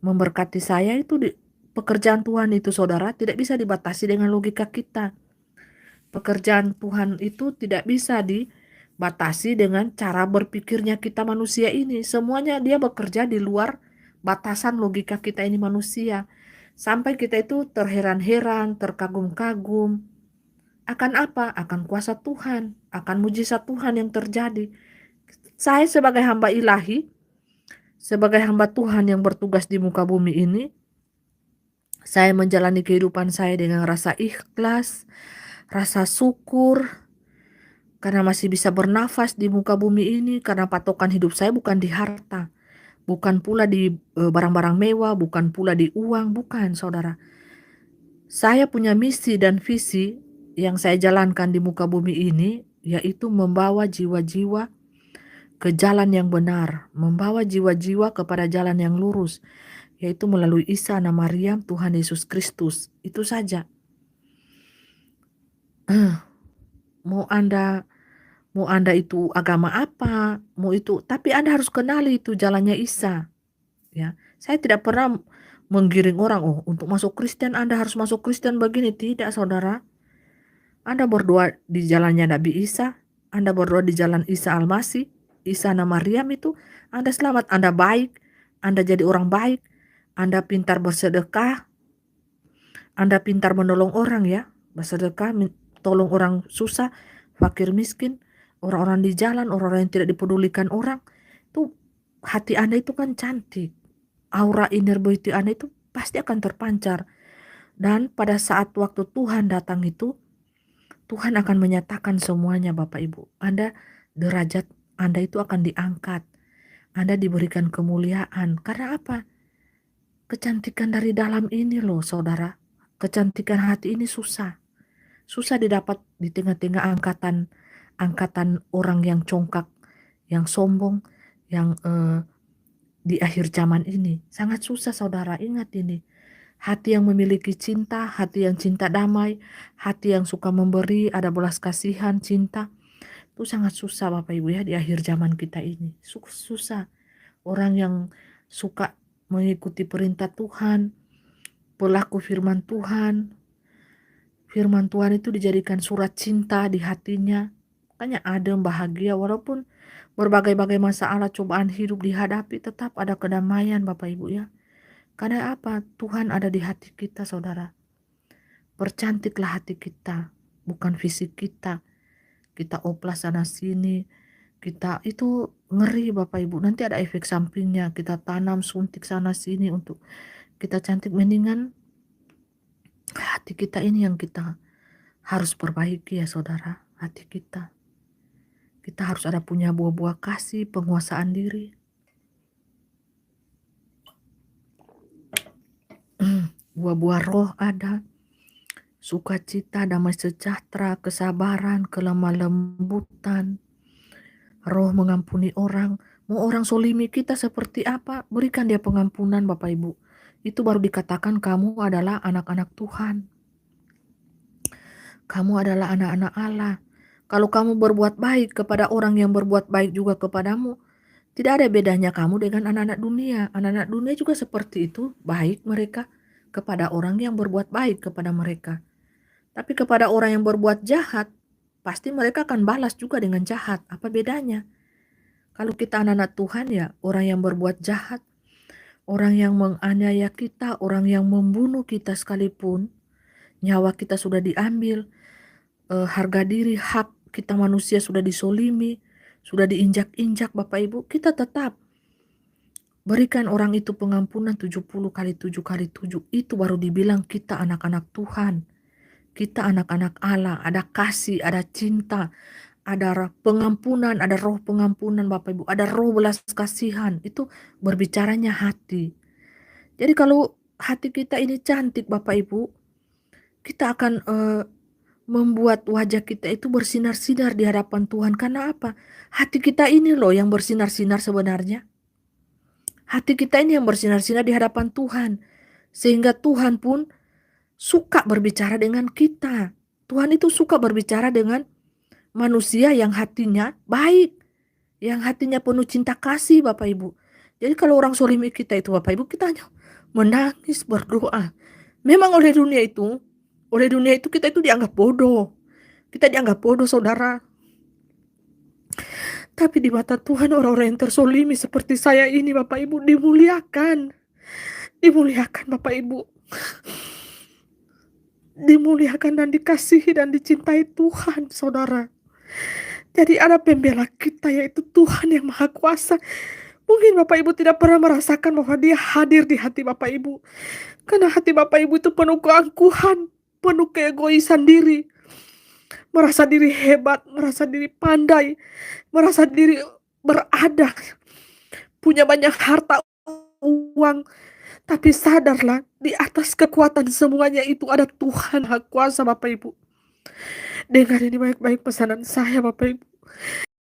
memberkati saya itu pekerjaan Tuhan itu saudara tidak bisa dibatasi dengan logika kita. Pekerjaan Tuhan itu tidak bisa dibatasi dengan cara berpikirnya kita manusia ini. Semuanya dia bekerja di luar batasan logika kita ini manusia. Sampai kita itu terheran-heran, terkagum-kagum. Akan apa? Akan kuasa Tuhan, akan mujizat Tuhan yang terjadi. Saya sebagai hamba ilahi, sebagai hamba Tuhan yang bertugas di muka bumi ini, saya menjalani kehidupan saya dengan rasa ikhlas, rasa syukur, karena masih bisa bernafas di muka bumi ini, karena patokan hidup saya bukan di harta, bukan pula di barang-barang mewah, bukan pula di uang, bukan saudara. Saya punya misi dan visi yang saya jalankan di muka bumi ini, yaitu membawa jiwa-jiwa ke jalan yang benar, membawa jiwa-jiwa kepada jalan yang lurus, yaitu melalui Isa anak Maryam, Tuhan Yesus Kristus. Itu saja. Mau Anda itu agama apa, mau itu, tapi Anda harus kenali itu jalannya Isa. Ya, saya tidak pernah menggiring orang, oh untuk masuk Kristen Anda harus masuk Kristen begini. Tidak saudara. Anda berdoa di jalannya Nabi Isa, Anda berdoa di jalan Isa Al-Masih, Isa anak Maryam itu, Anda selamat, Anda baik, Anda jadi orang baik, Anda pintar bersedekah, Anda pintar menolong orang ya, bersedekah, tolong orang susah, fakir miskin, orang-orang di jalan, orang-orang yang tidak dipedulikan orang. Itu hati Anda itu kan cantik. Aura inner beauty Anda itu pasti akan terpancar. Dan pada saat waktu Tuhan datang itu, Tuhan akan menyatakan semuanya Bapak Ibu. Derajat Anda itu akan diangkat. Anda diberikan kemuliaan. Karena apa? Kecantikan dari dalam ini loh saudara. Kecantikan hati ini susah. Susah didapat di tengah-tengah angkatan orang yang congkak, yang sombong, yang di akhir zaman ini. Sangat susah saudara, ingat ini. Hati yang memiliki cinta, hati yang cinta damai, hati yang suka memberi, ada belas kasihan, cinta. Itu sangat susah Bapak Ibu ya di akhir zaman kita ini. Susah. Orang yang suka mengikuti perintah Tuhan, pelaku firman Tuhan. Firman Tuhan itu dijadikan surat cinta di hatinya. Makanya adem, bahagia, walaupun berbagai-bagai masalah cobaan hidup dihadapi, tetap ada kedamaian Bapak Ibu ya. Karena apa? Tuhan ada di hati kita saudara. Percantiklah hati kita, bukan fisik kita. Kita oplas sana sini, kita itu ngeri Bapak Ibu. Nanti ada efek sampingnya, kita tanam suntik sana sini untuk kita cantik. Mendingan hati kita ini yang kita harus perbaiki ya saudara, hati kita. Kita harus ada punya buah-buah kasih, penguasaan diri. Buah-buah roh ada, sukacita, damai sejahtera, kesabaran, kelemah lembutan, roh mengampuni orang. Mau orang solimi kita seperti apa, berikan dia pengampunan Bapak Ibu. Itu baru dikatakan kamu adalah anak-anak Tuhan. Kamu adalah anak-anak Allah. Kalau kamu berbuat baik kepada orang yang berbuat baik juga kepadamu, Tidak ada bedanya kamu dengan anak-anak dunia. Anak-anak dunia juga seperti itu, baik mereka kepada orang yang berbuat baik kepada mereka. Tapi kepada orang yang berbuat jahat, pasti mereka akan balas juga dengan jahat. Apa bedanya? Kalau kita anak-anak Tuhan ya, orang yang berbuat jahat, orang yang menganiaya kita, orang yang membunuh kita sekalipun, nyawa kita sudah diambil, harga diri, hak kita manusia sudah disolimi, sudah diinjak-injak Bapak Ibu, kita tetap berikan orang itu pengampunan 70 kali 7 kali 7. Itu baru dibilang kita anak-anak Tuhan. Kita anak-anak Allah, ada kasih, ada cinta, ada pengampunan, ada roh pengampunan Bapak Ibu, ada roh belas kasihan. Itu berbicaranya hati. Jadi kalau hati kita ini cantik Bapak Ibu, kita akan membuat wajah kita itu bersinar-sinar di hadapan Tuhan. Karena apa? Hati kita ini loh yang bersinar-sinar sebenarnya. Hati kita ini yang bersinar-sinar di hadapan Tuhan. Sehingga Tuhan pun suka berbicara dengan kita. Tuhan itu suka berbicara dengan manusia yang hatinya baik. Yang hatinya penuh cinta kasih Bapak Ibu. Jadi kalau orang solimi kita itu Bapak Ibu, kita hanya menangis berdoa. Memang oleh dunia itu kita itu dianggap bodoh. Kita dianggap bodoh saudara. Tapi di mata Tuhan orang-orang yang tersolimi seperti saya ini Bapak Ibu dimuliakan. Dimuliakan Bapak Ibu. Dimuliakan dan dikasihi dan dicintai Tuhan saudara. Jadi ada pembela kita yaitu Tuhan yang Maha Kuasa. Mungkin Bapak Ibu tidak pernah merasakan bahwa dia hadir di hati Bapak Ibu. Karena hati Bapak Ibu itu penuh keangkuhan, penuh keegoisan diri. Merasa diri hebat, merasa diri pandai, merasa diri berada, punya banyak harta uang. Tapi sadarlah, di atas kekuatan semuanya itu ada Tuhan Maha Kuasa Bapak Ibu. Dengar ini baik-baik pesanan saya Bapak Ibu.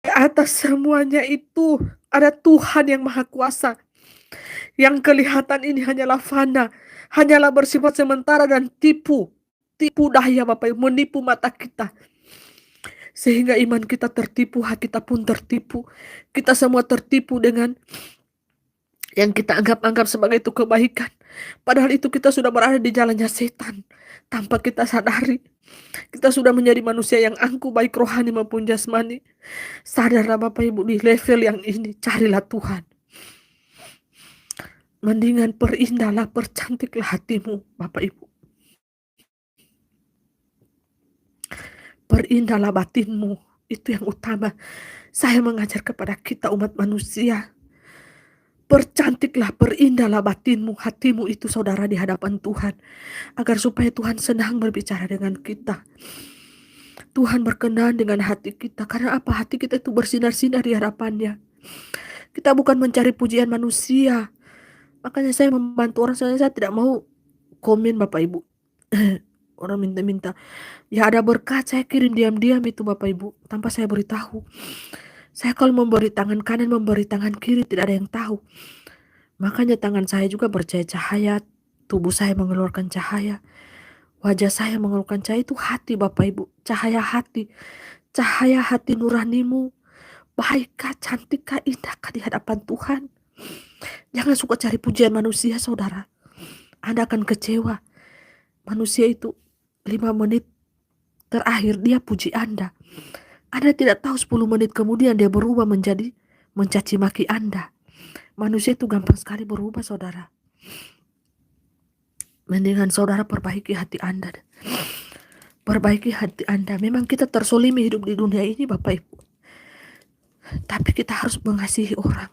Di atas semuanya itu ada Tuhan yang Maha Kuasa. Yang kelihatan ini hanyalah fana, hanyalah bersifat sementara dan tipu daya Bapak Ibu, menipu mata kita. Sehingga iman kita tertipu, hak kita pun tertipu. Kita semua tertipu dengan yang kita anggap sebagai itu kebaikan. Padahal itu kita sudah berada di jalannya setan. Tanpa kita sadari. Kita sudah menjadi manusia yang angkuh baik rohani maupun jasmani. Sadarlah Bapak Ibu di level yang ini. Carilah Tuhan. Mendingan perindahlah, percantiklah hatimu Bapak Ibu. Perindahlah batinmu. Itu yang utama. Saya mengajar kepada kita umat manusia. Percantiklah, perindahlah batinmu, hatimu itu saudara di hadapan Tuhan. Agar supaya Tuhan senang berbicara dengan kita. Tuhan berkenan dengan hati kita. Karena apa? Hati kita itu bersinar-sinar di hadapannya. Kita bukan mencari pujian manusia. Makanya saya membantu orang, saya tidak mau komen Bapak Ibu. Orang minta-minta. Ya ada berkat, saya kirim diam-diam itu Bapak Ibu. Tanpa saya beritahu. Saya kalau memberi tangan kanan, memberi tangan kiri, tidak ada yang tahu. Makanya tangan saya juga bercahaya cahaya, tubuh saya mengeluarkan cahaya, wajah saya mengeluarkan cahaya. Itu hati Bapak Ibu, cahaya hati nuranimu, baikkah, cantikkah, indahkah di hadapan Tuhan. Jangan suka cari pujian manusia saudara, Anda akan kecewa. Manusia itu 5 menit terakhir dia puji Anda tidak tahu 10 menit kemudian dia berubah menjadi mencaci maki Anda. Manusia itu gampang sekali berubah saudara. Mendingan saudara perbaiki hati Anda. Perbaiki hati Anda. Memang kita tersolimi hidup di dunia ini Bapak Ibu. Tapi kita harus mengasihi orang.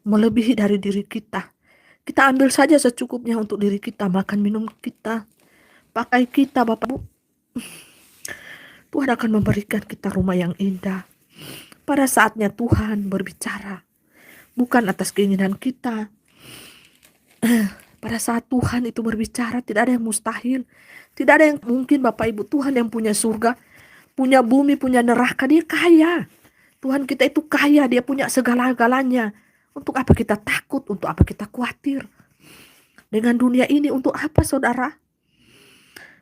Melebihi dari diri kita. Kita ambil saja secukupnya untuk diri kita. Makan minum kita. Pakai kita Bapak Ibu. Tuhan akan memberikan kita rumah yang indah. Pada saatnya Tuhan berbicara. Bukan atas keinginan kita. Pada saat Tuhan itu berbicara, tidak ada yang mustahil. Tidak ada yang mungkin Bapak Ibu. Tuhan yang punya surga, punya bumi, punya neraka. Dia kaya. Tuhan kita itu kaya. Dia punya segala-galanya. Untuk apa kita takut? Untuk apa kita khawatir? Dengan dunia ini untuk apa saudara?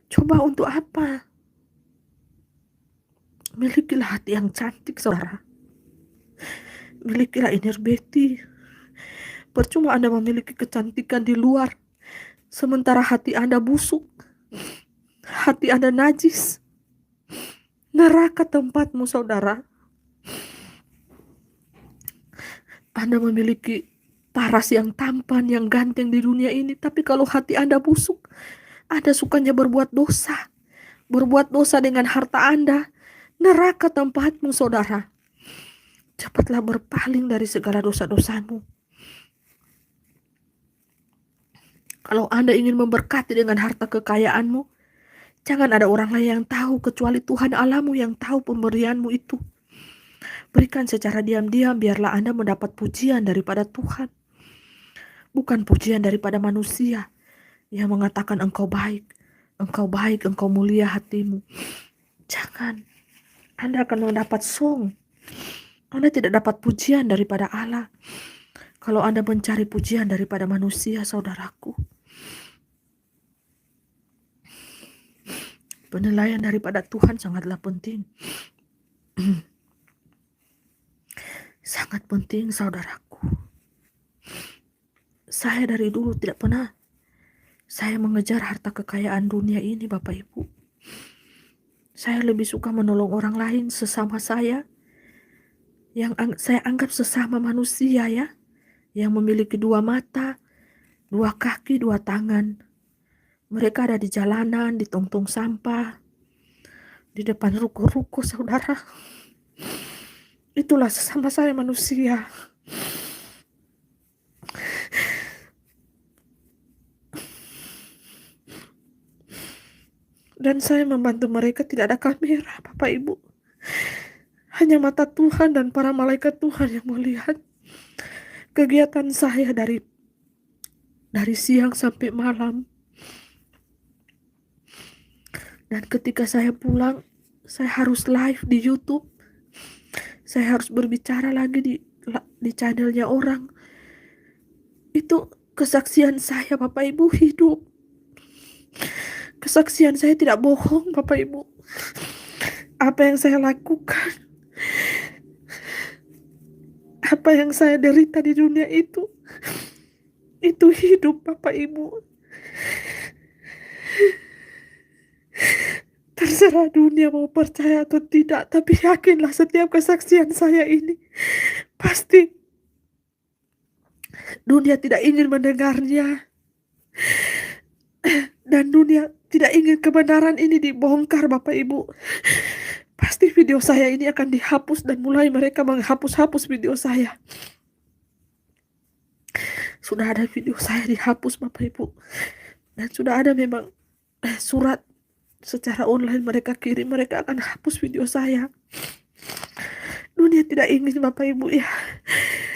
Coba untuk apa? Milikilah hati yang cantik saudara. Milikilah inner Betty. Percuma Anda memiliki kecantikan di luar, sementara hati Anda busuk, hati Anda najis. Neraka tempatmu, saudara. Anda memiliki paras yang tampan, yang ganteng di dunia ini, tapi kalau hati Anda busuk, Anda sukanya berbuat dosa. Berbuat dosa dengan harta Anda. Neraka tempatmu, saudara. Cepatlah berpaling dari segala dosa-dosamu. Kalau Anda ingin memberkati dengan harta kekayaanmu, jangan ada orang lain yang tahu kecuali Tuhan Allahmu yang tahu pemberianmu itu. Berikan secara diam-diam, biarlah Anda mendapat pujian daripada Tuhan. Bukan pujian daripada manusia yang mengatakan engkau baik, engkau mulia hatimu. Jangan. Anda akan mendapat song. Anda tidak dapat pujian daripada Allah kalau Anda mencari pujian daripada manusia, saudaraku. Penilaian daripada Tuhan sangatlah penting. Sangat penting, saudaraku. Saya dari dulu tidak pernah saya mengejar harta kekayaan dunia ini, Bapak Ibu. Saya lebih suka menolong orang lain sesama saya, yang saya anggap sesama manusia ya, yang memiliki dua mata, dua kaki, dua tangan. Mereka ada di jalanan, di tong-tong sampah, di depan ruko-ruko, saudara. Itulah sesama saya manusia. Dan saya membantu mereka, tidak ada kamera, Bapak Ibu. Hanya mata Tuhan dan para malaikat Tuhan yang melihat kegiatan saya dari siang sampai malam. Dan ketika saya pulang, saya harus live di YouTube. Saya harus berbicara lagi di channelnya orang. Itu kesaksian saya, Bapak Ibu, hidup. Kesaksian saya tidak bohong, Bapak Ibu. Apa yang saya lakukan, apa yang saya derita di dunia itu hidup, Bapak Ibu. Terserah dunia mau percaya atau tidak, tapi yakinlah setiap kesaksian saya ini pasti dunia tidak ingin mendengarnya. Dan dunia tidak ingin kebenaran ini dibongkar, Bapak Ibu. Pasti video saya ini akan dihapus dan mulai mereka menghapus-hapus video saya. Sudah ada video saya dihapus, Bapak Ibu. Dan sudah ada memang surat secara online mereka kirim, mereka akan hapus video saya. Dunia tidak ingin, Bapak Ibu, ya,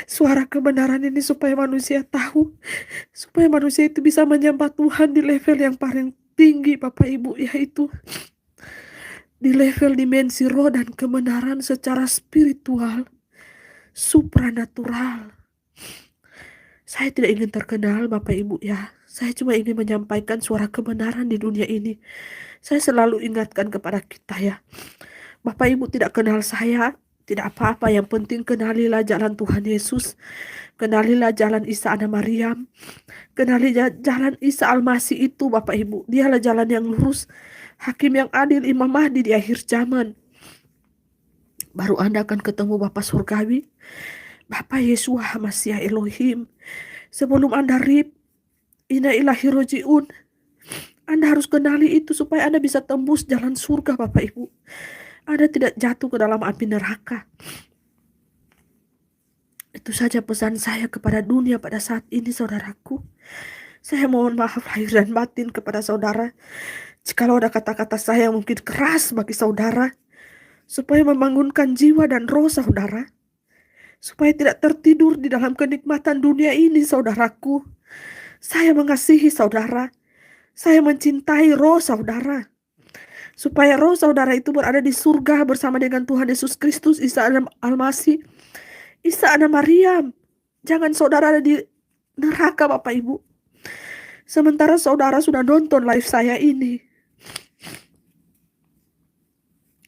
suara kebenaran ini supaya manusia tahu, supaya manusia itu bisa menyembah Tuhan di level yang paling tinggi, Bapak Ibu, yaitu di level dimensi roh dan kebenaran secara spiritual, supranatural. Saya tidak ingin terkenal, Bapak Ibu, ya. Saya cuma ingin menyampaikan suara kebenaran di dunia ini. Saya selalu ingatkan kepada kita, ya. Bapak Ibu tidak kenal saya, tidak apa-apa. Yang penting kenalilah jalan Tuhan Yesus. Kenalilah jalan Isa Ana Maryam. Kenalilah jalan Isa Al-Masih itu, Bapak Ibu. Dialah jalan yang lurus, Hakim yang adil, Imam Mahdi di akhir zaman. Baru Anda akan ketemu Bapa Surgawi, Bapa Yeshua Masya Elohim. Sebelum Anda Inna ilahi roji'un, Anda harus kenali itu supaya Anda bisa tembus jalan surga, Bapak Ibu. Anda tidak jatuh ke dalam api neraka. Itu saja pesan saya kepada dunia pada saat ini, saudaraku. Saya mohon maaf lahir dan batin kepada saudara. Jikalau ada kata-kata saya yang mungkin keras bagi saudara, supaya membangunkan jiwa dan roh saudara, supaya tidak tertidur di dalam kenikmatan dunia ini, saudaraku. Saya mengasihi saudara. Saya mencintai roh saudara. Supaya roh saudara itu berada di surga bersama dengan Tuhan Yesus Kristus, Isa Al-Masih, Isa Ana Maryam. Jangan saudara ada di neraka, Bapak Ibu. Sementara saudara sudah nonton live saya ini.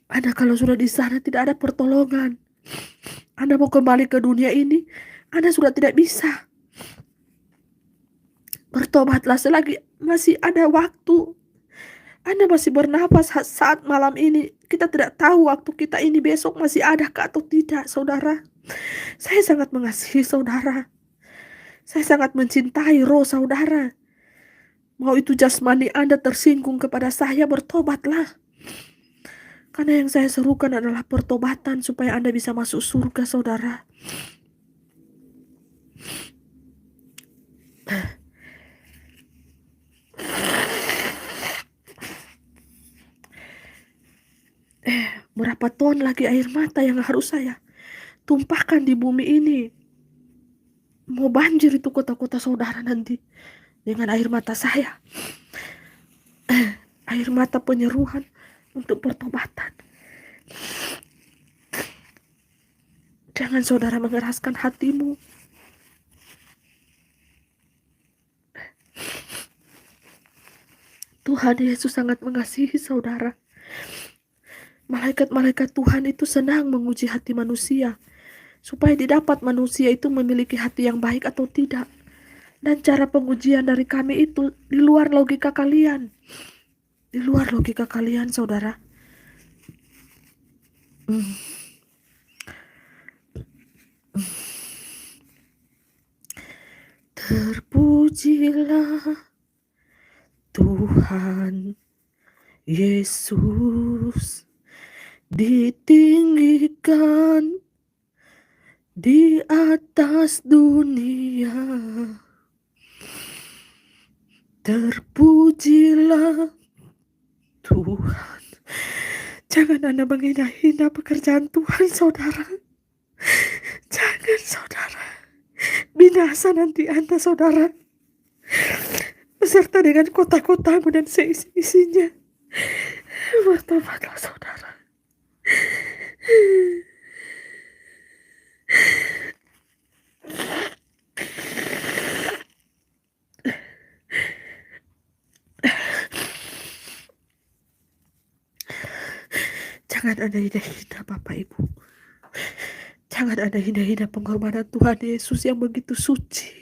Anda kalau sudah di sana tidak ada pertolongan. Anda mau kembali ke dunia ini, Anda sudah tidak bisa. Bertobatlah selagi masih ada waktu. Anda masih bernapas saat malam ini. Kita tidak tahu waktu kita ini besok masih adakah atau tidak, saudara. Saya sangat mengasihi saudara. Saya sangat mencintai roh saudara. Mau itu jasmani Anda tersinggung kepada saya, bertobatlah. Karena yang saya serukan adalah pertobatan supaya Anda bisa masuk surga, saudara. Berapa ton lagi air mata yang harus saya tumpahkan di bumi ini? Mau banjir itu kota-kota saudara nanti dengan air mata saya. Air mata penyeruan untuk pertobatan. Jangan saudara mengeraskan hatimu. Tuhan Yesus sangat mengasihi saudara. Malaikat-malaikat Tuhan itu senang menguji hati manusia, supaya didapat manusia itu memiliki hati yang baik atau tidak. Dan cara pengujian dari kami itu di luar logika kalian. Di luar logika kalian, saudara. Terpujilah Tuhan Yesus, ditinggikan di atas dunia. Terpujilah Tuhan. Jangan Anda menghina-hina pekerjaan Tuhan, saudara. Jangan, saudara. Binasa nanti Anda, saudara, beserta dengan kota-kotamu dan seisi-isinya. Bertobatlah, saudara. Jangan Anda hina-hina Bapak Ibu. Jangan Anda hina-hina pengorbanan Tuhan Yesus yang begitu suci,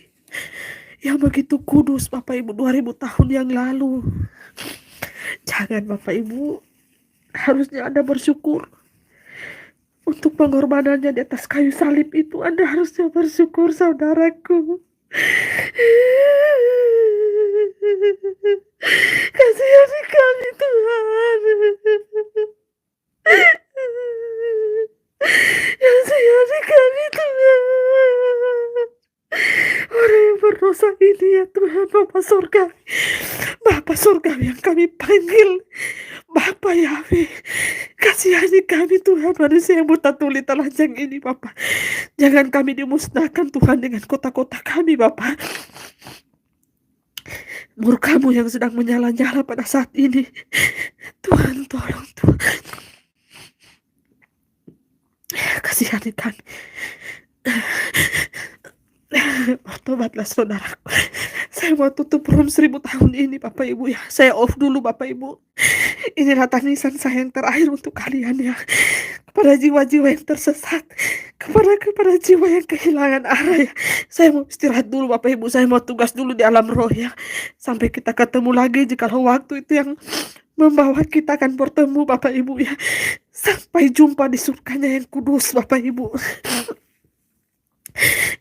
yang begitu kudus Bapak Ibu 2000 tahun yang lalu. Jangan Bapak Ibu. Harusnya Anda bersyukur untuk pengorbanannya di atas kayu salib itu. Anda harusnya bersyukur, saudaraku. Kasihani kami Tuhan. Kasihani kami Tuhan. Orang yang berdosa ini ya Tuhan, Bapa surga. Bapa surga yang kami panggil Bapa Yahweh, kasihani kami Tuhan, manusia yang buta tuli telanjang ini Bapa. Jangan kami dimusnahkan Tuhan dengan kota-kota kami Bapa. Murka-Mu yang sedang menyala-nyala pada saat ini, Tuhan tolong Tuhan. Kasihani kami. Bertobatlah saudaraku. Saya mau tutup room 1000 tahun ini Bapak Ibu ya. Saya off dulu Bapak Ibu. Inilah tangisan saya yang terakhir untuk kalian ya. Kepada jiwa-jiwa yang tersesat, kepada jiwa yang kehilangan arah ya. Saya mau istirahat dulu Bapak Ibu. Saya mau tugas dulu di alam roh ya. Sampai kita ketemu lagi jikalau waktu itu yang membawa kita akan bertemu Bapak Ibu ya. Sampai jumpa di surganya yang kudus Bapak Ibu.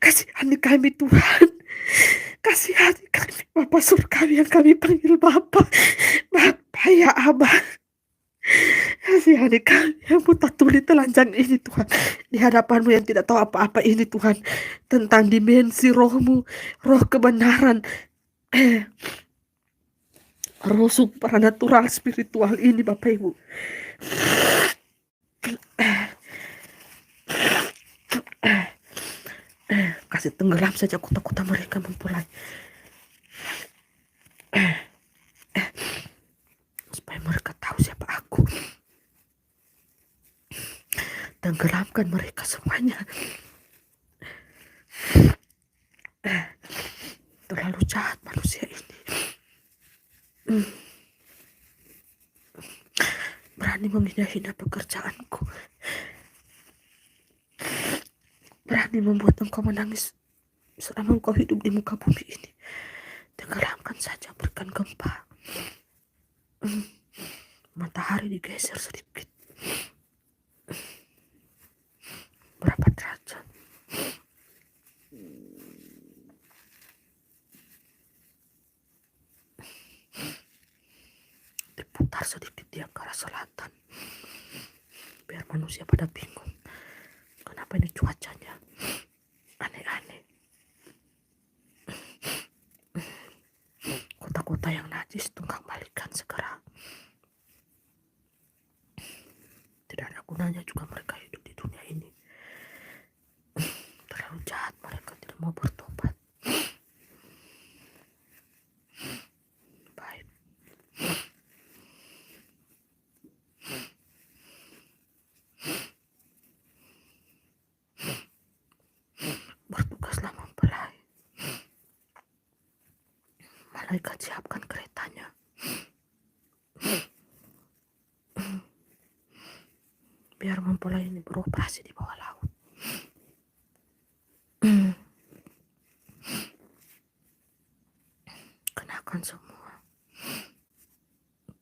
Kasihani kami Tuhan. Kasihani kami Bapa surgawi yang kami panggil Bapa. Bapa ya Abah. Kasihani kami yang buta tuli telanjang ini Tuhan. Di hadapan-Mu yang tidak tahu apa-apa ini Tuhan. Tentang dimensi roh-Mu. Roh kebenaran. Roh supranatural spiritual ini Bapak Ibu. Kasih tenggelam saja kota-kota mereka mempelai. Supaya mereka tahu siapa aku. Tenggelamkan mereka semuanya. Terlalu jahat manusia ini. Berani menghina-hina pekerjaanku. berani membuat engkau menangis selama engkau hidup di muka bumi ini. Tenggelamkan saja, berikan gempa. Matahari digeser sedikit. Berapa derajat? Diputar sedikit dia ke arah selatan. Biar manusia pada bingung. Kenapa ini cuacanya aneh-aneh? Kota-kota yang najis tunggang balikan segera. Tidak ada gunanya juga mereka hidup di dunia ini. Terlalu jahat mereka, tidak mau bertobat. Baik. Bertugaslah mempelai. Malaikat siapkan keretanya. Biar mempelai ini beroperasi di bawah laut. Kenakan semua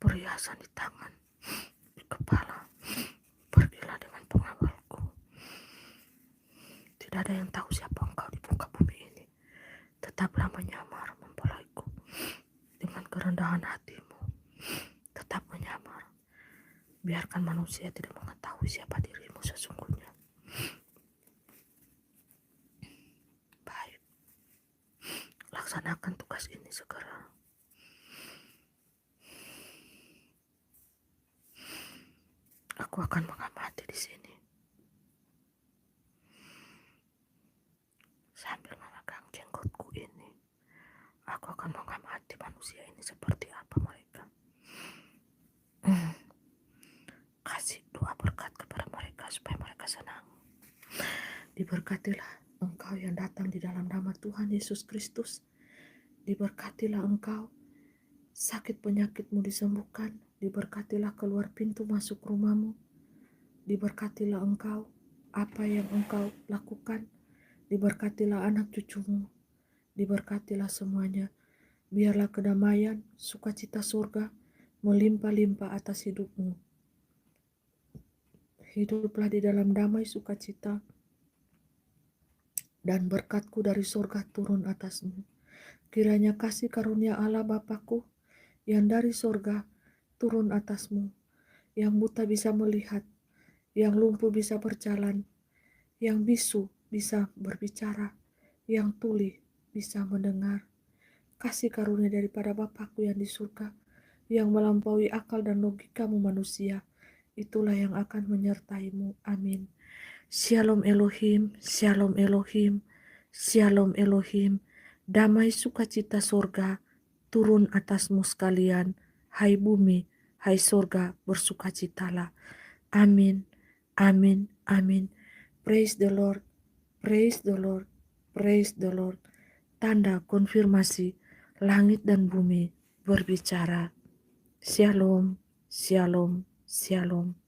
perhiasan di tangan, di kepala. Pergilah dengan pengawalku. Tidak ada yang tahu siapa engkau di muka bumi ini. Tetaplah menyamar mempelaiku. Dengan kerendahan hatimu, tetap menyamar. Biarkan manusia tidak mengetahui siapa dirimu sesungguhnya. Baik. Laksanakan tugas ini segera. Aku akan mengamati di sini. Sambil memegang jenggotku ini, aku akan mengamati manusia ini seperti apa mereka. Kasih doa berkat kepada mereka supaya mereka senang. Diberkatilah engkau yang datang di dalam nama Tuhan Yesus Kristus. Diberkatilah engkau, sakit penyakitmu disembuhkan. Diberkatilah keluar pintu masuk rumahmu. Diberkatilah engkau, apa yang engkau lakukan. Diberkatilah anak cucumu. Diberkatilah semuanya. Biarlah kedamaian, sukacita surga melimpah-limpah atas hidupmu. Hiduplah di dalam damai sukacita, dan berkatku dari surga turun atasmu. Kiranya kasih karunia Allah Bapakku yang dari surga turun atasmu, yang buta bisa melihat, yang lumpuh bisa berjalan, yang bisu bisa berbicara, yang tuli bisa mendengar. Kasih karunia daripada Bapakku yang di surga, yang melampaui akal dan logikamu manusia, itulah yang akan menyertaimu. Amin. Shalom Elohim, Shalom Elohim, Shalom Elohim. Damai sukacita surga turun atasmu sekalian. Hai bumi, hai surga, bersukacitalah. Amin, amin, amin. Praise the Lord, praise the Lord, praise the Lord. Tanda konfirmasi, langit dan bumi berbicara. Shalom, shalom, shalom.